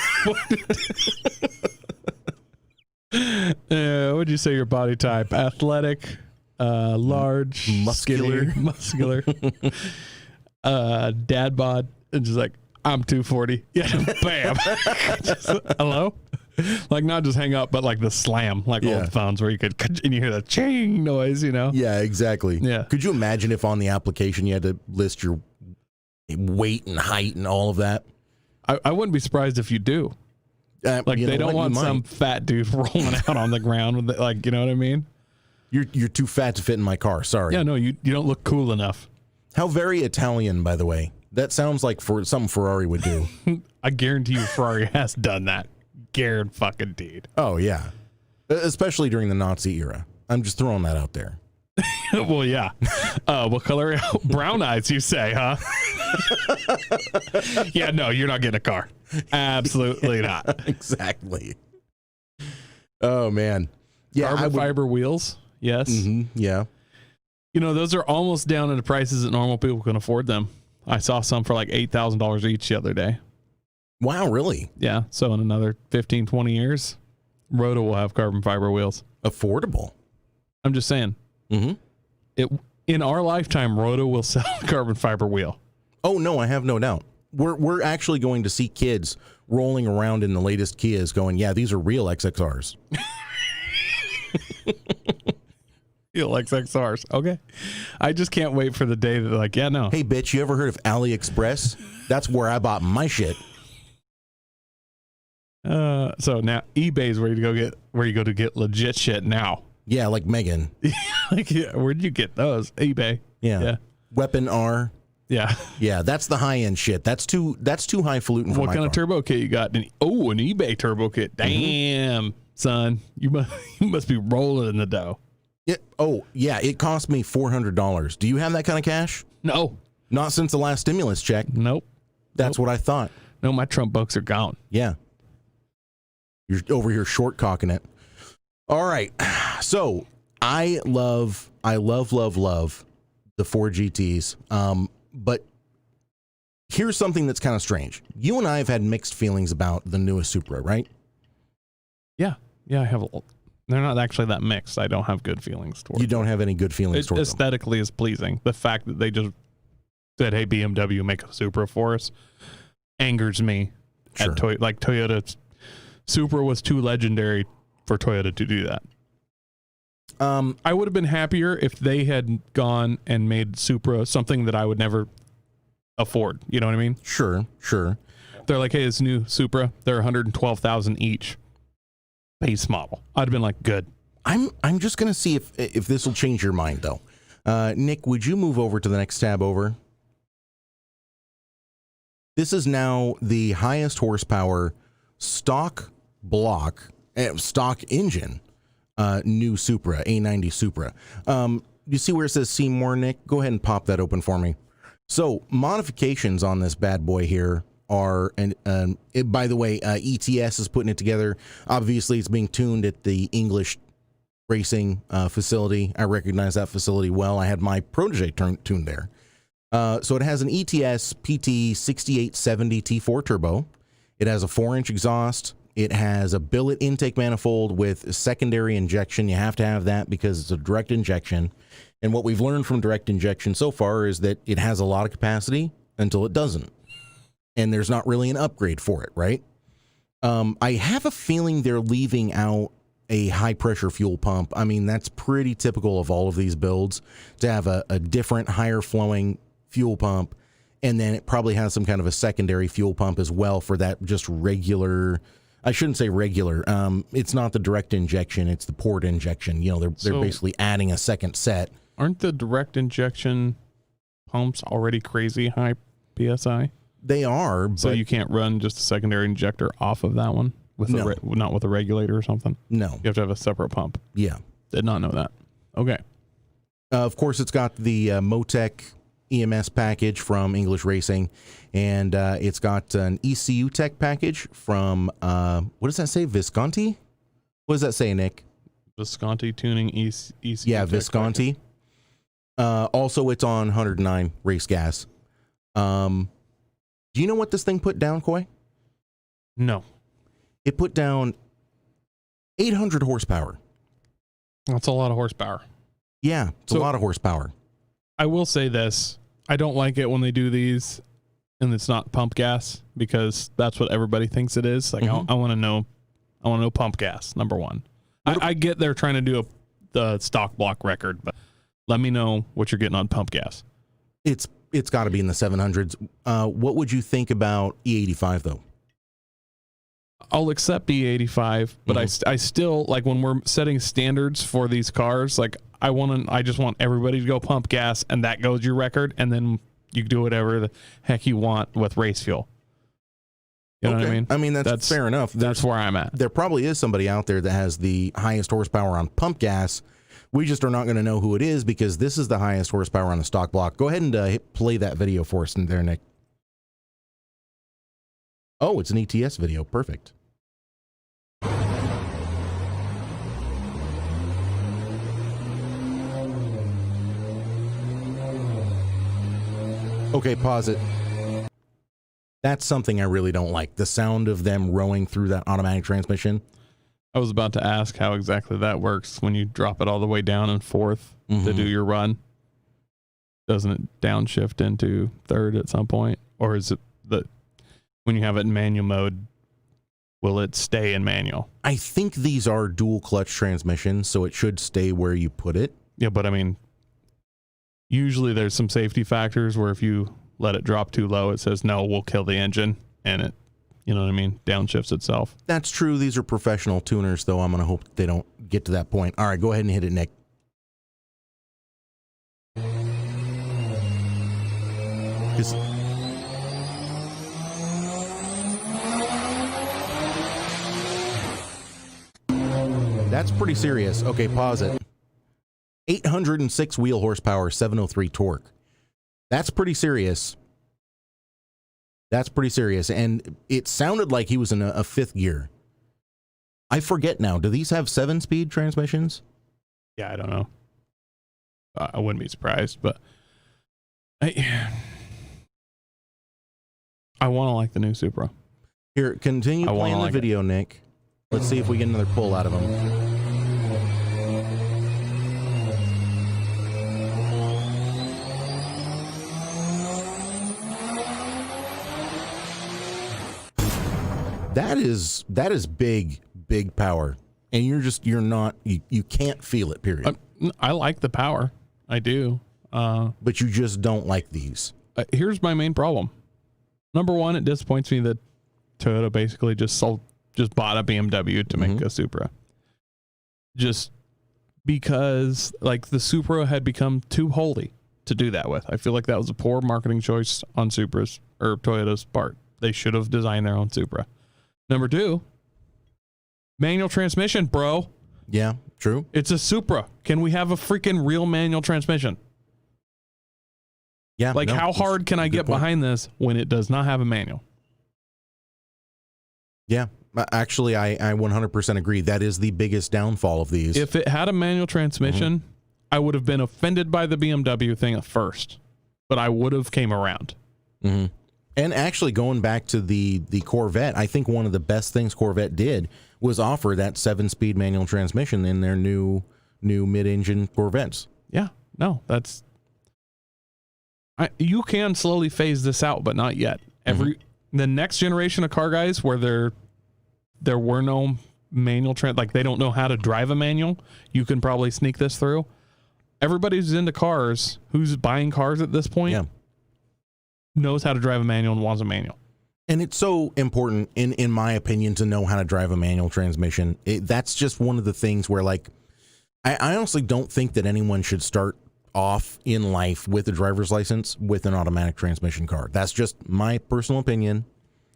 What'd you say your body type? Athletic, large, muscular, dad bod, and just like, I'm 240. Yeah, bam. Hello? Like, not just hang up, but like the slam, like old phones where you could, and you hear the ching noise, you know? Yeah, exactly. Yeah. Could you imagine if on the application you had to list your weight and height and all of that? I wouldn't be surprised if you do. Like, they don't want some fat dude rolling out on the ground with it, like, you know what I mean? You're too fat to fit in my car. Sorry. Yeah, no, you don't look cool enough. How very Italian, by the way. That sounds like something Ferrari would do. I guarantee you Ferrari has done that. Guaranteed. Oh, yeah. Especially during the Nazi era. I'm just throwing that out there. Well, yeah. What color? Brown eyes, you say, huh? Yeah, no, you're not getting a car. Absolutely not. Exactly. Oh, man. Yeah, Carbon fiber wheels. Yes. Mm-hmm, yeah. You know, those are almost down to prices that normal people can afford them. I saw some for like $8,000 each the other day. Wow, really? Yeah. So in another 15, 20 years, Roto will have carbon fiber wheels. Affordable. I'm just saying. Mm-hmm. In our lifetime, Roto will sell a carbon fiber wheel. Oh, no, I have no doubt. We're actually going to see kids rolling around in the latest Kias going, yeah, these are real XXRs. Real XXRs. Okay. I just can't wait for the day that they're like, yeah, no. Hey, bitch, you ever heard of AliExpress? That's where I bought my shit. So now eBay's where you go to get legit shit now. Yeah, like Megan. Like, yeah, where'd you get those? eBay. Yeah. Weapon R. Yeah. Yeah, that's the high end shit. That's too highfalutin for what my kind of car. turbo kit you got? An eBay turbo kit. Damn, son. You must be rolling in the dough. It cost me $400. Do you have that kind of cash? No. Not since the last stimulus check. Nope. What I thought. No, my Trump bucks are gone. Yeah. You're over here short cocking it. All right. So I love the 4 GTs. But here's something that's kind of strange. You and I have had mixed feelings about the newest Supra, right? Yeah. Yeah, I have. They're not actually that mixed. I don't have good feelings towards them. You don't have any good feelings towards them. Aesthetically is pleasing. The fact that they just said, hey, BMW, make a Supra for us, angers me. Sure. Like Toyota, Supra was too legendary for Toyota to do that. I would have been happier if they had gone and made Supra something that I would never afford. You know what I mean? Sure. They're like, hey, this new Supra, they're $112,000 each. Base model. I'd have been like, good. I'm just gonna see if this will change your mind though. Nick, would you move over to the next tab over? This is now the highest horsepower stock engine new Supra, A90 Supra. You see where it says see more, Nick? Go ahead and pop that open for me. So modifications on this bad boy here are, by the way, ETS is putting it together. Obviously, it's being tuned at the English racing facility. I recognize that facility well. I had my protege tuned there. So it has an ETS PT 6870 T4 turbo. It has a 4-inch exhaust. It has a billet intake manifold with secondary injection. You have to have that because it's a direct injection. And what we've learned from direct injection so far is that it has a lot of capacity until it doesn't. And there's not really an upgrade for it, right? I have a feeling they're leaving out a high pressure fuel pump. I mean, that's pretty typical of all of these builds, to have a different higher flowing fuel pump. And then it probably has some kind of a secondary fuel pump as well for that just regular. I shouldn't say regular. It's not the direct injection. It's the port injection. You know, they're basically adding a second set. Aren't the direct injection pumps already crazy high PSI? They are. But so you can't run just a secondary injector off of that one with not with a regulator or something? No. You have to have a separate pump. Yeah. Did not know that. Okay. Of course, it's got the Motec EMS package from English Racing, and it's got an ECU Tech package from, what does that say, Visconti? What does that say, Nick? Visconti tuning ECU. Yeah, Tech Visconti. Also, it's on 109 race gas. Do you know what this thing put down, Coy? No. It put down 800 horsepower. That's a lot of horsepower. Yeah, it's a lot of horsepower. I will say this. I don't like it when they do these and it's not pump gas, because that's what everybody thinks it is. Like, I want to know pump gas, number one. I get they're trying to do the stock block record, but let me know what you're getting on pump gas. It's got to be in the 700s. What would you think about E85 though? I'll accept E85, but I still, like, when we're setting standards for these cars, like, I just want everybody to go pump gas, and that goes your record, and then you do whatever the heck you want with race fuel. You know what I mean? I mean, that's fair enough. That's where I'm at. There probably is somebody out there that has the highest horsepower on pump gas. We just are not going to know who it is, because this is the highest horsepower on the stock block. Go ahead and play that video for us in there, Nick. Oh, it's an ETS video. Perfect. Okay, pause it. That's something I really don't like. The sound of them rowing through that automatic transmission. I was about to ask how exactly that works when you drop it all the way down in fourth to do your run. Doesn't it downshift into third at some point? Or is it that when you have it in manual mode, will it stay in manual? I think these are dual clutch transmissions, so it should stay where you put it. Yeah, but I mean, usually there's some safety factors where if you let it drop too low, it says, no, we'll kill the engine, and it, you know what I mean, downshifts itself. That's true. These are professional tuners, though. I'm going to hope they don't get to that point. All right, go ahead and hit it, Nick. That's pretty serious. Okay, pause it. 806 wheel horsepower, 703 torque. That's pretty serious. That's pretty serious. And it sounded like he was in a fifth gear. I forget now. Do these have 7-speed transmissions? Yeah, I don't know. I wouldn't be surprised, but I want to like the new Supra. Here, continue playing the video, Nick. Let's see if we get another pull out of him. That is big power, and you can't feel it, period. I like the power. I do. But you just don't like these. Here's my main problem. Number one, it disappoints me that Toyota basically just bought a BMW to make a Supra. Just because, like, the Supra had become too holy to do that with. I feel like that was a poor marketing choice on Supra's or Toyota's part. They should have designed their own Supra. Number two, manual transmission, bro. Yeah, true. It's a Supra. Can we have a freaking real manual transmission? Yeah. Like, how hard can I get behind this when it does not have a manual? Yeah. Actually, I 100% agree. That is the biggest downfall of these. If it had a manual transmission, I would have been offended by the BMW thing at first, but I would have came around. And actually, going back to the Corvette, I think one of the best things Corvette did was offer that 7-speed manual transmission in their new mid-engine Corvettes. Yeah, no, you can slowly phase this out, but not yet. The next generation of car guys, where there were no manual like they don't know how to drive a manual, you can probably sneak this through. Everybody who's into cars, who's buying cars at this point, knows how to drive a manual and wants a manual. And it's so important, in my opinion, to know how to drive a manual transmission. That's just one of the things where, like, I honestly don't think that anyone should start off in life with a driver's license with an automatic transmission car. That's just my personal opinion.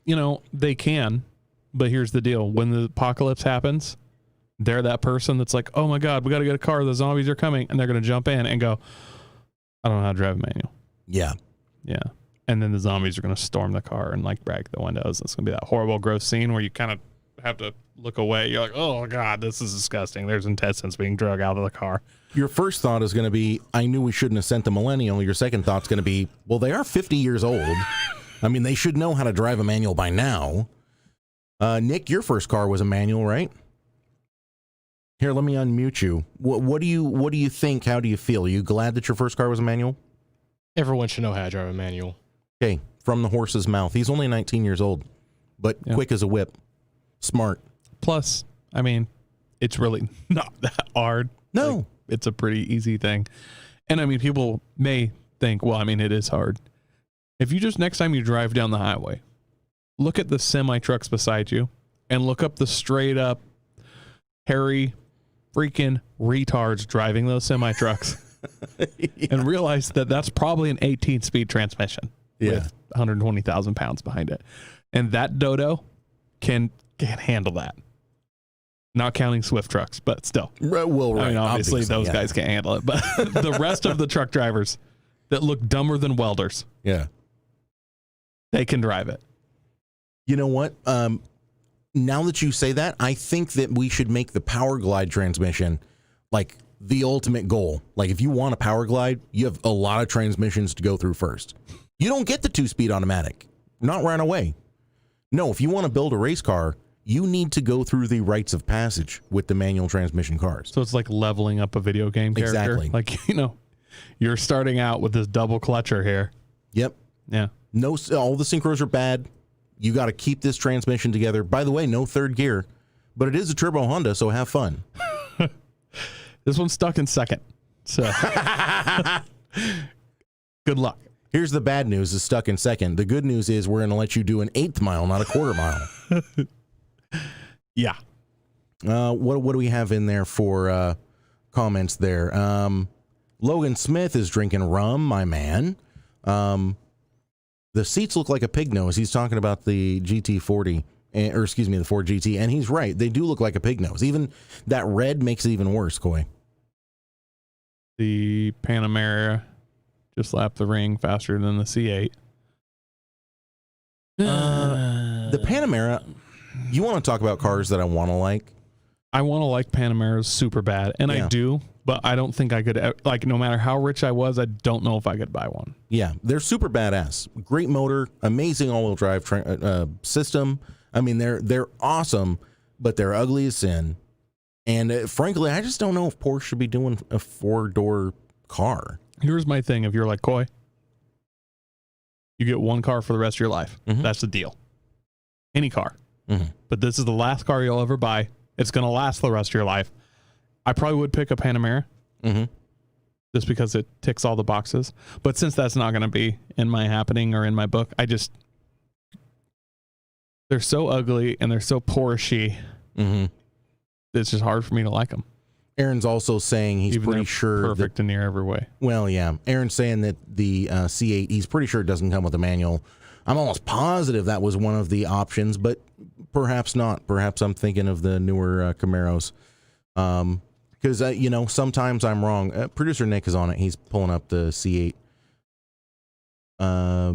You know, they can, but here's the deal. When the apocalypse happens, they're that person that's like, oh my God, we got to get a car. The zombies are coming. And they're going to jump in and go, I don't know how to drive a manual. Yeah. Yeah. And then the zombies are going to storm the car and like break the windows. It's going to be that horrible, gross scene where you kind of have to look away. You're like, oh God, this is disgusting. There's intestines being dragged out of the car. Your first thought is going to be, I knew we shouldn't have sent the millennial. Your second thought's going to be, well, they are 50 years old. I mean, they should know how to drive a manual by now. Nick, your first car was a manual, right? Here, let me unmute you. What do you think? How do you feel? Are you glad that your first car was a manual? Everyone should know how to drive a manual. Okay, from the horse's mouth. He's only 19 years old, but quick as a whip. Smart. Plus, I mean, it's really not that hard. No. Like, it's a pretty easy thing. And I mean, people may think, well, I mean, it is hard. If you just, next time you drive down the highway, look at the semi trucks beside you and look up the straight up hairy freaking retards driving those semi trucks and realize that that's probably an 18-speed transmission with 120,000 pounds behind it. And that dodo can handle that. Not counting Swift trucks, but still. Well, right. I mean, obviously those guys can't handle it, but the rest of the truck drivers that look dumber than welders, they can drive it. You know what? Now that you say that, I think that we should make the Power Glide transmission like the ultimate goal. Like if you want a Power Glide, you have a lot of transmissions to go through first. You don't get the 2-speed automatic. Not right away. No, if you want to build a race car, you need to go through the rites of passage with the manual transmission cars. So it's like leveling up a video game character. Exactly. Like, you know, you're starting out with this double clutcher here. Yep. Yeah. No, all the synchros are bad. You got to keep this transmission together. By the way, no third gear, but it is a turbo Honda, so have fun. This one's stuck in second. So good luck. Here's the bad news, it's stuck in second. The good news is we're going to let you do an 1/8 mile, not a 1/4 mile. Yeah. What do we have in there for comments there? Logan Smith is drinking rum, my man. The seats look like a pig nose. He's talking about the GT40, or excuse me, the Ford GT, and he's right. They do look like a pig nose. Even that red makes it even worse, Coy. The Panamera just lapped the ring faster than the C8. The Panamera, you want to talk about cars that I want to like? I want to like Panameras super bad, and I do, but I don't think I could, like, no matter how rich I was, I don't know if I could buy one. Yeah, they're super badass. Great motor, amazing all-wheel drive system. I mean, they're awesome, but they're ugly as sin. And frankly, I just don't know if Porsche should be doing a 4-door car. Here's my thing. If you're like, Coy, you get one car for the rest of your life. Mm-hmm. That's the deal. Any car. Mm-hmm. But this is the last car you'll ever buy. It's going to last the rest of your life. I probably would pick a Panamera. Mm-hmm. Just because it ticks all the boxes. But since that's not going to be in my happening or in my book, they're so ugly and they're so Porsche. Mm-hmm. It's just hard for me to like them. Aaron's also saying he's Even pretty sure perfect in near every way. Well, yeah. Aaron's saying that the C8, he's pretty sure it doesn't come with a manual. I'm almost positive that was one of the options, but perhaps not. Perhaps I'm thinking of the newer Camaros. Because, sometimes I'm wrong. Producer Nick is on it. He's pulling up the C8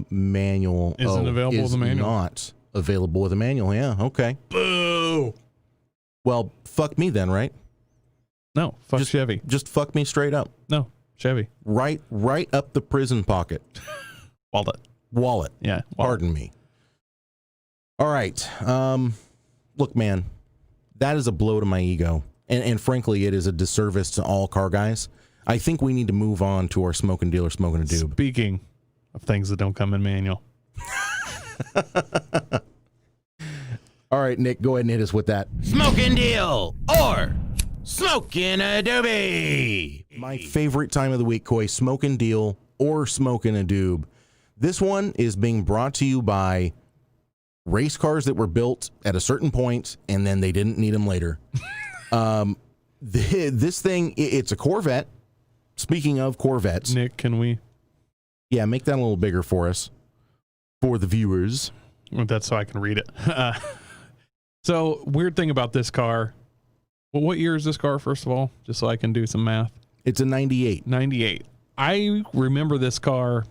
manual. Isn't available with a manual. Not available with a manual. Yeah, okay. Boo! Well, fuck me then, right? No, fuck Chevy. Just fuck me straight up. No, Chevy. Right up the prison pocket. Wallet. Yeah. Wallet. Pardon me. All right. Look, man, that is a blow to my ego. And frankly, it is a disservice to all car guys. I think we need to move on to our smoking dealer, smoking a doob. Speaking of things that don't come in manual. All right, Nick, go ahead and hit us with that. Smoking deal or smoking a doobie. My favorite time of the week, Coy, smoking deal or smoking a doob. This one is being brought to you by race cars that were built at a certain point and then they didn't need them later. This thing, it's a Corvette. Speaking of Corvettes. Nick, can we? Yeah, make that a little bigger for us. For the viewers. That's so I can read it. So, weird thing about this car. Well, what year is this car, first of all? Just so I can do some math. It's a 98. 98. I remember this car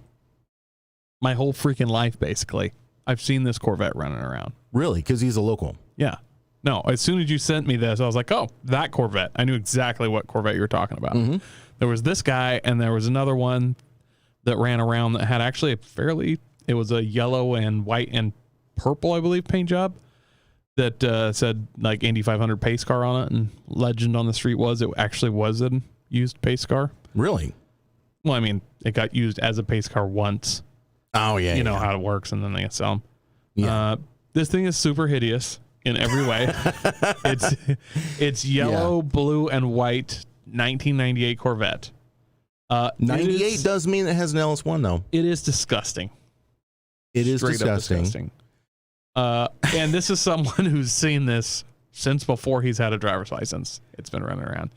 my whole freaking life, basically. I've seen this Corvette running around. Really? Because he's a local. Yeah. No, as soon as you sent me this, I was like, oh, that Corvette. I knew exactly what Corvette you were talking about. Mm-hmm. There was this guy, and there was another one that ran around that had actually it was a yellow and white and purple, I believe, paint job that said like Indy 500 pace car on it, and legend on the street was it actually was a used pace car. Really? Well, I mean, it got used as a pace car once. Oh, yeah. You know how it works, and then they sell them. Yeah. This thing is super hideous in every way. It's yellow, blue, and white 1998 Corvette. 98 does mean it has an LS1, though. It is disgusting. It is Straight up disgusting. And this is someone who's seen this since before he's had a driver's license. It's been running around.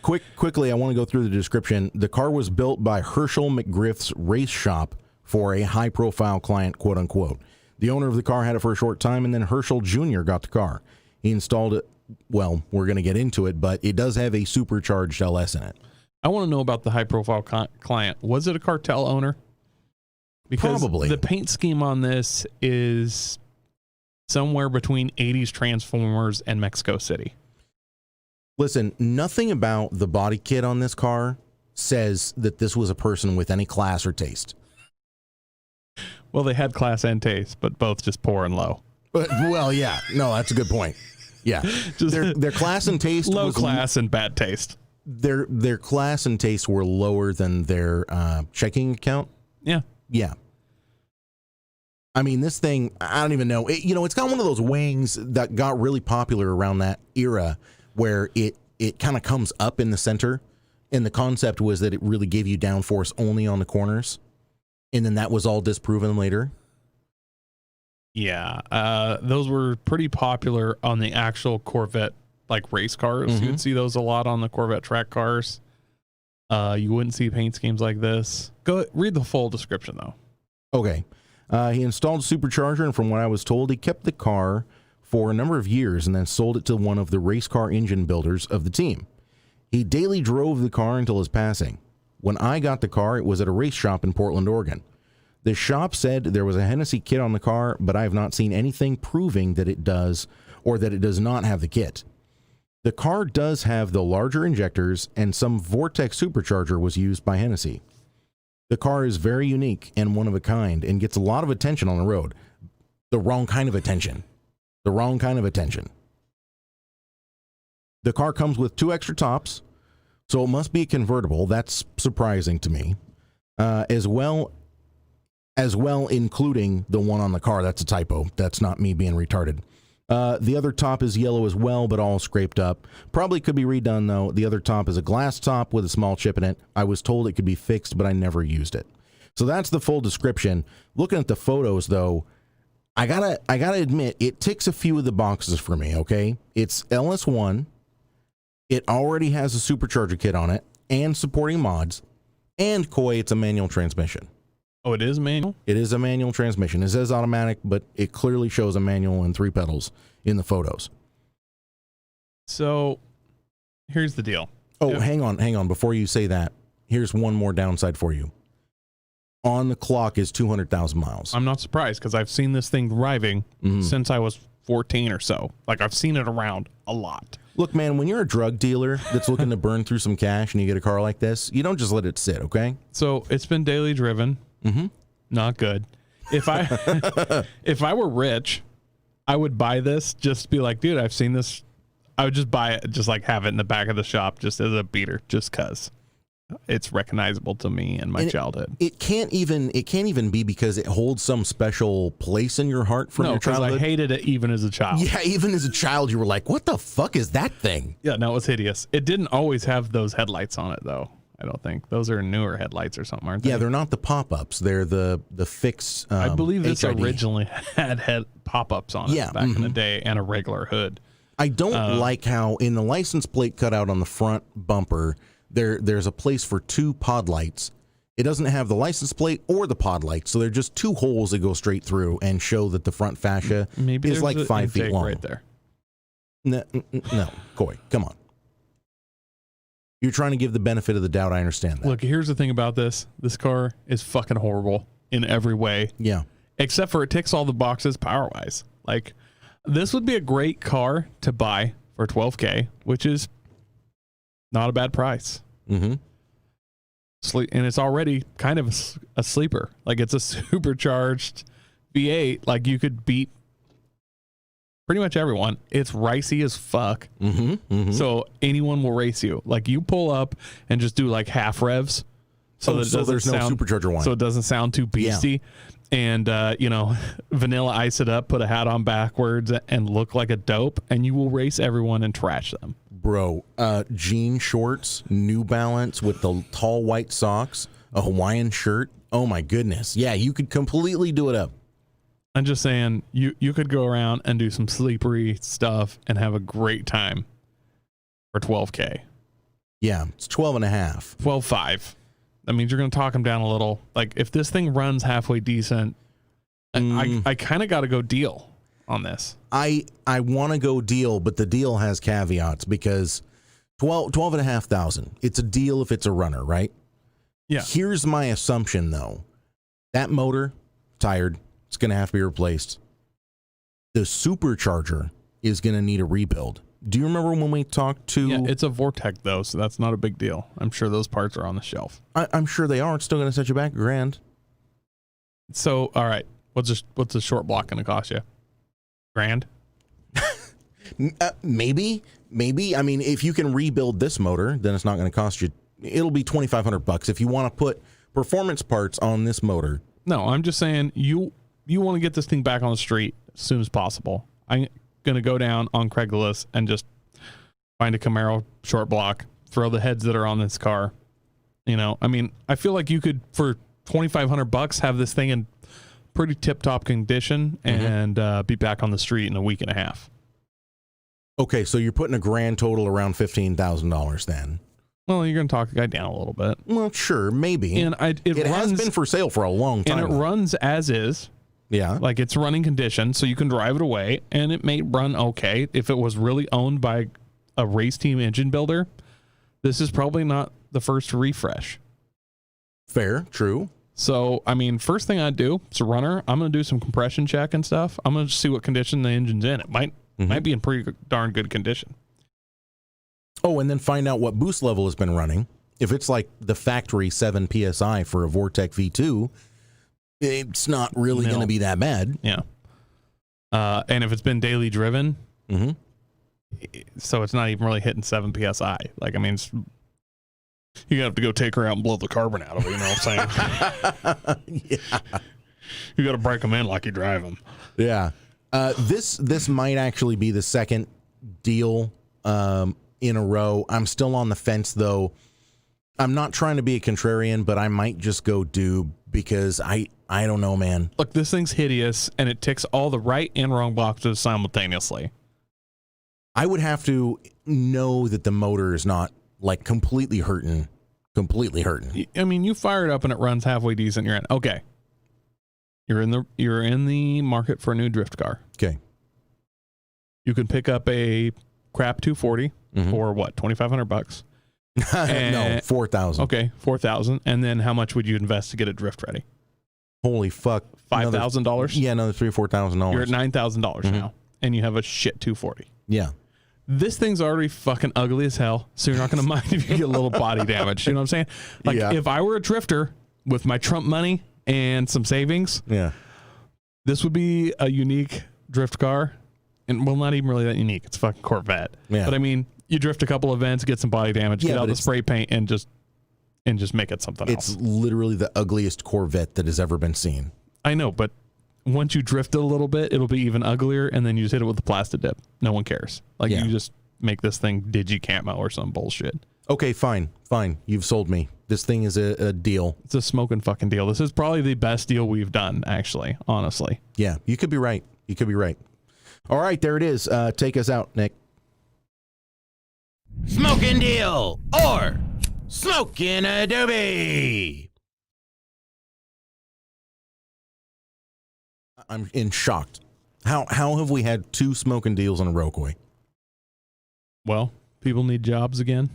Quickly, I want to go through the description. The car was built by Herschel McGriff's race shop for a high-profile client, quote-unquote. The owner of the car had it for a short time, and then Herschel Jr. got the car. He installed it. Well, we're going to get into it, but it does have a supercharged LS in it. I want to know about the high-profile client. Was it a cartel owner? Because Probably. The paint scheme on this is somewhere between 80s Transformers and Mexico City. Listen, nothing about the body kit on this car says that this was a person with any class or taste. Well, they had class and taste, but both just poor and low. But, well, yeah. No, that's a good point. Yeah. Their class and taste low was class and bad taste. Their class and taste were lower than their checking account. Yeah. Yeah. I mean, this thing, I don't even know. It's got one of those wings that got really popular around that era where it kind of comes up in the center. And the concept was that it really gave you downforce only on the corners. And then that was all disproven later. Yeah. Those were pretty popular on the actual Corvette, like race cars. Mm-hmm. You'd see those a lot on the Corvette track cars. You wouldn't see paint schemes like this. Go read the full description, though. Okay. He installed a supercharger, and from what I was told, he kept the car for a number of years and then sold it to one of the race car engine builders of the team. He daily drove the car until his passing. When I got the car, it was at a race shop in Portland, Oregon. The shop said there was a Hennessy kit on the car, but I have not seen anything proving that it does or that it does not have the kit. The car does have the larger injectors, and some Vortex supercharger was used by Hennessy. The car is very unique and one of a kind and gets a lot of attention on the road. The wrong kind of attention. The wrong kind of attention. The car comes with 2 extra tops, so it must be a convertible. That's surprising to me. As well, including the one on the car. That's a typo. That's not me being retarded. The other top is yellow as well, but all scraped up. Probably could be redone, though. The other top is a glass top with a small chip in it. I was told it could be fixed, but I never used it. So that's the full description. Looking at the photos, though, I gotta admit, it ticks a few of the boxes for me, okay? It's LS1. It already has a supercharger kit on it and supporting mods. And, Coy, it's a manual transmission. Oh, it is manual? It is a manual transmission. It says automatic, but it clearly shows a manual and 3 pedals in the photos. So here's the deal. Oh, hang on. Before you say that, here's one more downside for you. On the clock is 200,000 miles. I'm not surprised because I've seen this thing driving since I was 14 or so. Like, I've seen it around a lot. Look, man, when you're a drug dealer that's looking to burn through some cash and you get a car like this, you don't just let it sit, okay? So it's been daily driven. Mm-hmm. Not good. If I were rich, I would buy this just to be like, dude, I've seen this. I would just buy it, just like have it in the back of the shop just as a beater, just because it's recognizable to me and my childhood. It can't even be because it holds some special place in your heart from your childhood. I hated it even as a child. Yeah, even as a child, you were like, what the fuck is that thing? Yeah, no, it was hideous. It didn't always have those headlights on it, though. I don't think. Those are newer headlights or something, aren't they? Yeah, they're not the pop-ups. They're the fixed I believe this HID. originally had pop-ups on it back in the day and a regular hood. I don't like how in the license plate cutout on the front bumper, there's a place for 2 pod lights. It doesn't have the license plate or the pod lights, so they're just 2 holes that go straight through and show that the front fascia is like 5 feet long. Right there. No, Coy, come on. You're trying to give the benefit of the doubt. I understand that. Look, here's the thing about this. This car is fucking horrible in every way. Yeah. Except for it ticks all the boxes power-wise. Like, this would be a great car to buy for $12K, which is not a bad price. Mm-hmm. And it's already kind of a sleeper. Like, it's a supercharged V8. Like, you could beat pretty much everyone. It's ricey as fuck. Mm-hmm. Mm-hmm. So anyone will race you. Like, you pull up and just do like half revs. So there's no supercharger one. So it doesn't sound too beastie. Yeah. And, vanilla ice it up, put a hat on backwards and look like a dope. And you will race everyone and trash them. Bro, jean shorts, New Balance with the tall white socks, a Hawaiian shirt. Oh my goodness. Yeah, you could completely do it up. I'm just saying you could go around and do some sleepery stuff and have a great time for $12K. Yeah, it's 12 and a half. 12.5. That means you're going to talk them down a little. Like, if this thing runs halfway decent, I kind of got to go deal on this. I want to go deal, but the deal has caveats because 12 and a half thousand. It's a deal if it's a runner, right? Yeah. Here's my assumption though. That motor, tired, it's going to have to be replaced. The supercharger is going to need a rebuild. Do you remember when we talked to... Yeah, it's a Vortec though, so that's not a big deal. I'm sure those parts are on the shelf. I'm sure they are. It's still going to set you back $1,000. So, all right. What's a short block going to cost you? $1,000? Maybe. I mean, if you can rebuild this motor, then it's not going to cost you. It'll be $2,500 if you want to put performance parts on this motor. No, I'm just saying you want to get this thing back on the street as soon as possible. I'm going to go down on Craigslist and just find a Camaro short block, throw the heads that are on this car. I mean, I feel like you could, for $2,500, have this thing in pretty tip-top condition and be back on the street in a week and a half. Okay, so you're putting a grand total around $15,000 then. Well, you're going to talk the guy down a little bit. Well, sure, maybe. And it has been for sale for a long time. And it runs as is. Yeah. Like, it's running condition, so you can drive it away, and it may run okay. If it was really owned by a race team engine builder, this is probably not the first refresh. Fair, true. So, I mean, first thing I'd do, it's a runner. I'm going to do some compression check and stuff. I'm going to see what condition the engine's in. It might be in pretty darn good condition. Oh, and then find out what boost level has been running. If it's like the factory 7 PSI for a Vortec V2, it's not really going to be that bad. Yeah. And if it's been daily driven, so it's not even really hitting 7 PSI. Like, I mean, you have to go take her out and blow the carbon out of it. You know what I'm saying? Yeah. You got to break them in like you drive them. Yeah. This might actually be the second deal in a row. I'm still on the fence, though. I'm not trying to be a contrarian, but I might just go Dube because I don't know, man. Look, this thing's hideous, and it ticks all the right and wrong boxes simultaneously. I would have to know that the motor is not like completely hurting. I mean, you fire it up and it runs halfway decent. You're in. Okay. You're in the market for a new drift car. Okay. You can pick up a crap 240 for what, $2,500? No, 4,000. Okay, 4,000. And then how much would you invest to get it drift ready? Holy fuck! $5,000. Yeah, another $3,000 or $4,000. You're at $9,000 now, and you have a shit 240. Yeah. This thing's already fucking ugly as hell, so you're not going to mind if you get a little body damage. You know what I'm saying? Like, if I were a drifter with my Trump money and some savings, this would be a unique drift car. And, well, not even really that unique. It's a fucking Corvette. Yeah. But, I mean, you drift a couple events, get some body damage, get out the spray paint, and just make it something else. It's literally the ugliest Corvette that has ever been seen. I know, but once you drift it a little bit, it'll be even uglier, and then you just hit it with the plastic dip. No one cares. Like, you just make this thing digi camo or some bullshit. Okay, fine. You've sold me. This thing is a deal. It's a smoking fucking deal. This is probably the best deal we've done, actually, honestly. Yeah, you could be right. All right, there it is. Take us out, Nick. Smoking deal or smoking adobe. I'm in shocked. How have we had two smoking deals in a row, Coy? Well, people need jobs again.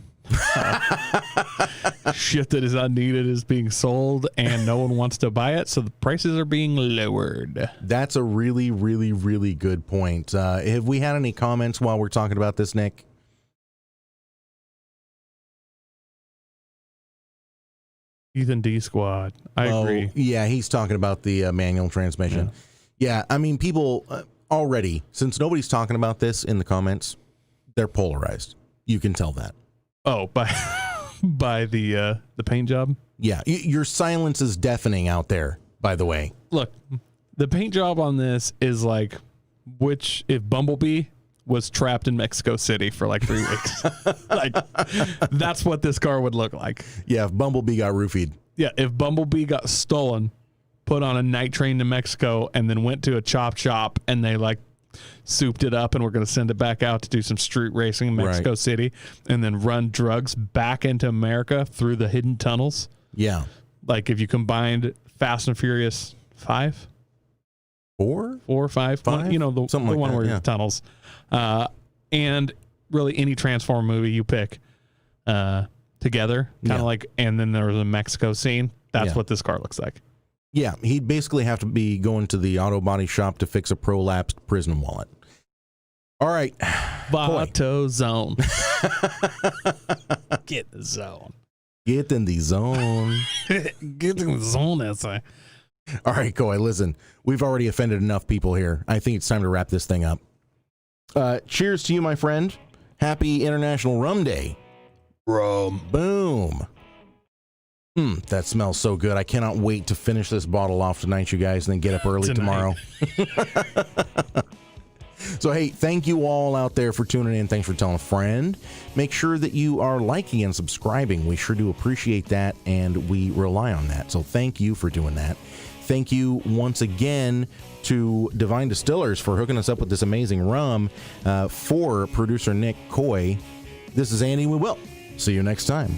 Shit that is unneeded is being sold and no one wants to buy it, so the prices are being lowered. That's a really, really, really good point. Have we had any comments while we're talking about this, Nick? Ethan D Squad. I agree. Yeah, he's talking about the manual transmission. Yeah, I mean, people already, since nobody's talking about this in the comments, they're polarized. You can tell that. Oh, by the paint job? Yeah, your silence is deafening out there, by the way. Look, the paint job on this is like, if Bumblebee was trapped in Mexico City for like 3 weeks. Like, that's what this car would look like. Yeah, if Bumblebee got roofied. Yeah, if Bumblebee got stolen, put on a night train to Mexico, and then went to a chop shop, and they like souped it up and we're going to send it back out to do some street racing in Mexico City and then run drugs back into America through the hidden tunnels. Yeah. Like if you combined Fast and Furious 5? 4 or 5? Five? You know, the Something like one that, where yeah. the tunnels. And really any Transformer movie you pick together, kind of like, and then there was a Mexico scene. That's what this car looks like. Yeah, he'd basically have to be going to the auto body shop to fix a prolapsed prison wallet. All right. Vato zone. Get the zone. Get in the zone. Get in the zone, that's right. All right, Koi, listen, we've already offended enough people here. I think it's time to wrap this thing up. Cheers to you, my friend. Happy International Rum Day. Rum. Boom. That smells so good. I cannot wait to finish this bottle off tonight, you guys, and then get up early tomorrow. So, hey, thank you all out there for tuning in. Thanks for telling a friend. Make sure that you are liking and subscribing. We sure do appreciate that, and we rely on that. So thank you for doing that. Thank you once again to Divine Distillers for hooking us up with this amazing rum. For producer Nick Coy, this is Andy. We will see you next time.